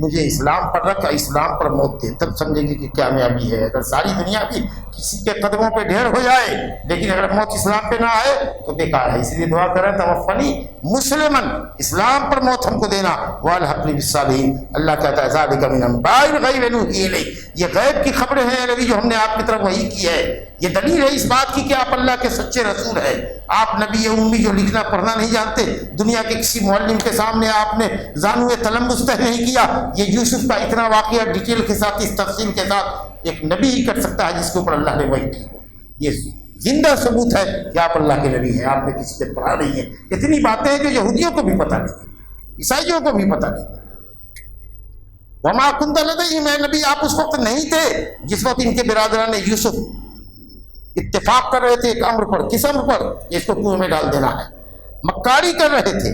مجھے اسلام پر رکھ، اسلام پر موت دے، تب سمجھیں گے کہ کامیابی ہے۔ اگر ساری دنیا بھی کسی کے قدموں پہ ڈھیر ہو جائے، لیکن اگر موت اسلام پہ نہ آئے تو بیکار ہے۔ اس لیے دعا کریں توفنی مسلمن، اسلام پر موت ہم کو دینا، والحقنی بالصالحین۔ اللہ کہتا ہے ذالک من انباء الغیب نوحی الیک، یہ غیب کی خبریں ہیں نبی جو ہم نے آپ کی طرف وحی کی ہے، یہ دلیل ہے اس بات کی کہ آپ اللہ کے سچے رسول ہیں۔ آپ نبی امی جو لکھنا پڑھنا نہیں جانتے، دنیا کے کسی معلم کے سامنے آپ نے زانو تلمس طے نہیں کیا، یہ یوسف کا اتنا واقعہ ڈیٹیل کے ساتھ، اس تفصیل کے ساتھ ایک نبی ہی کر سکتا ہے جس کے اوپر اللہ نے وحی کی ہو۔ یہ زندہ ثبوت ہے کہ آپ اللہ کے نبی ہیں، آپ نے کسی سے پڑھا نہیں ہے۔ اتنی باتیں ہیں جو یہودیوں کو بھی پتہ نہیں، عیسائیوں کو بھی پتہ نہیں۔ وما کنت لدیہم، اے نبی آپ اس وقت نہیں تھے جس وقت ان کے برادران یوسف اتفاق کر رہے تھے ایک امر پر۔ کس امر پر؟ اس کو کنویں میں ڈال دینا ہے، مکاری کر رہے تھے۔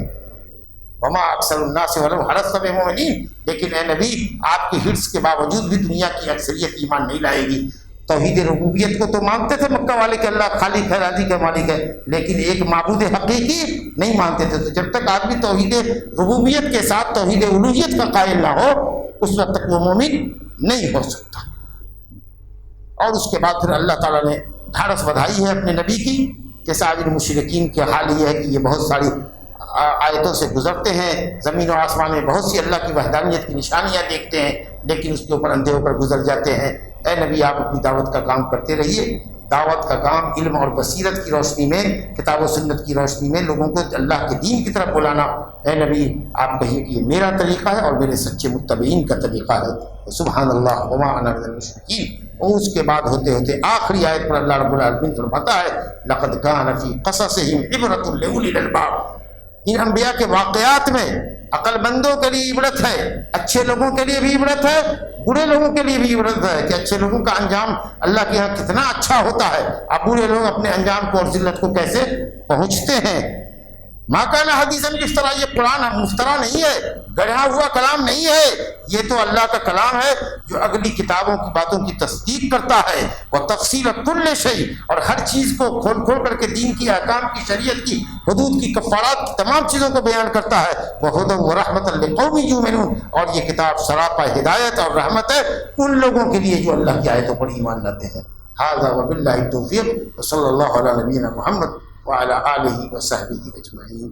وما اکثر الناس ولو حرصت بمؤمنین، لیکن اے نبی آپ کی حرص کے باوجود بھی دنیا کی اکثریت ایمان نہیں لائے گی۔ توحید ربوبیت کو تو مانتے تھے مکہ والے کہ اللہ خالق ہے، راضی کا مالک ہے، لیکن ایک معبود حقیقی نہیں مانتے تھے۔ تو جب تک آدمی توحید ربوبیت کے ساتھ توحید الوہیت کا قائل نہ ہو، اس وقت تک وہ مومن نہیں ہو سکتا۔ اور اس کے بعد پھر اللہ تعالیٰ نے ڈھارس بدھائی ہے اپنے نبی کی کہ سائر مشرکین کے حال یہ ہے کہ یہ بہت ساری آیتوں سے گزرتے ہیں، زمین و آسمان میں بہت سی اللہ کی وحدانیت کی نشانیاں دیکھتے ہیں، لیکن اس کے اوپر اندھے ہو کر گزر جاتے ہیں۔ اے نبی آپ اپنی دعوت کا کام کرتے رہیے، دعوت کا کام علم اور بصیرت کی روشنی میں، کتاب و سنت کی روشنی میں لوگوں کو اللہ کے دین کی طرف بلانا۔ اے نبی آپ کہیے کہ یہ میرا طریقہ ہے اور میرے سچے متبعین کا طریقہ ہے۔ سبحان اللہ وما انا من المشرکین۔ اور اس کے بعد ہوتے ہوتے آخری آیت پر اللہ رب العالمین فرماتا ہے لقد کان فی قصصہم عبرۃ لأولی الالباب، ان انبیاء کے واقعات میں عقل مندوں کے لیے عبرت ہے، اچھے لوگوں کے لیے بھی عبرت ہے، برے لوگوں کے لیے بھی عبرت ہے کہ اچھے لوگوں کا انجام اللہ کے یہاں کتنا اچھا ہوتا ہے، اب برے لوگ اپنے انجام کو اور ذلت کو کیسے پہنچتے ہیں۔ ما کان حدیثا یفترا، یہ قرآن مفترا نہیں ہے، گڑھا ہوا کلام نہیں ہے، یہ تو اللہ کا کلام ہے جو اگلی کتابوں کی باتوں کی تصدیق کرتا ہے۔ وتفصیل کل شیء، اور ہر چیز کو کھول کھول کر کے دین کی احکام کی، شریعت کی، حدود کی، کفارات کی تمام چیزوں کو بیان کرتا ہے۔ وہدی ورحمۃ لقوم یؤمنون، اور یہ کتاب سراپا ہدایت اور رحمت ہے ان لوگوں کے لیے جو اللہ کی آیتوں پر ایمان لاتے ہیں۔ ھذا وباللہ التوفیق، وصلی اللہ علی نبینا محمد وعلی آلہ وصحبہ اجمعین۔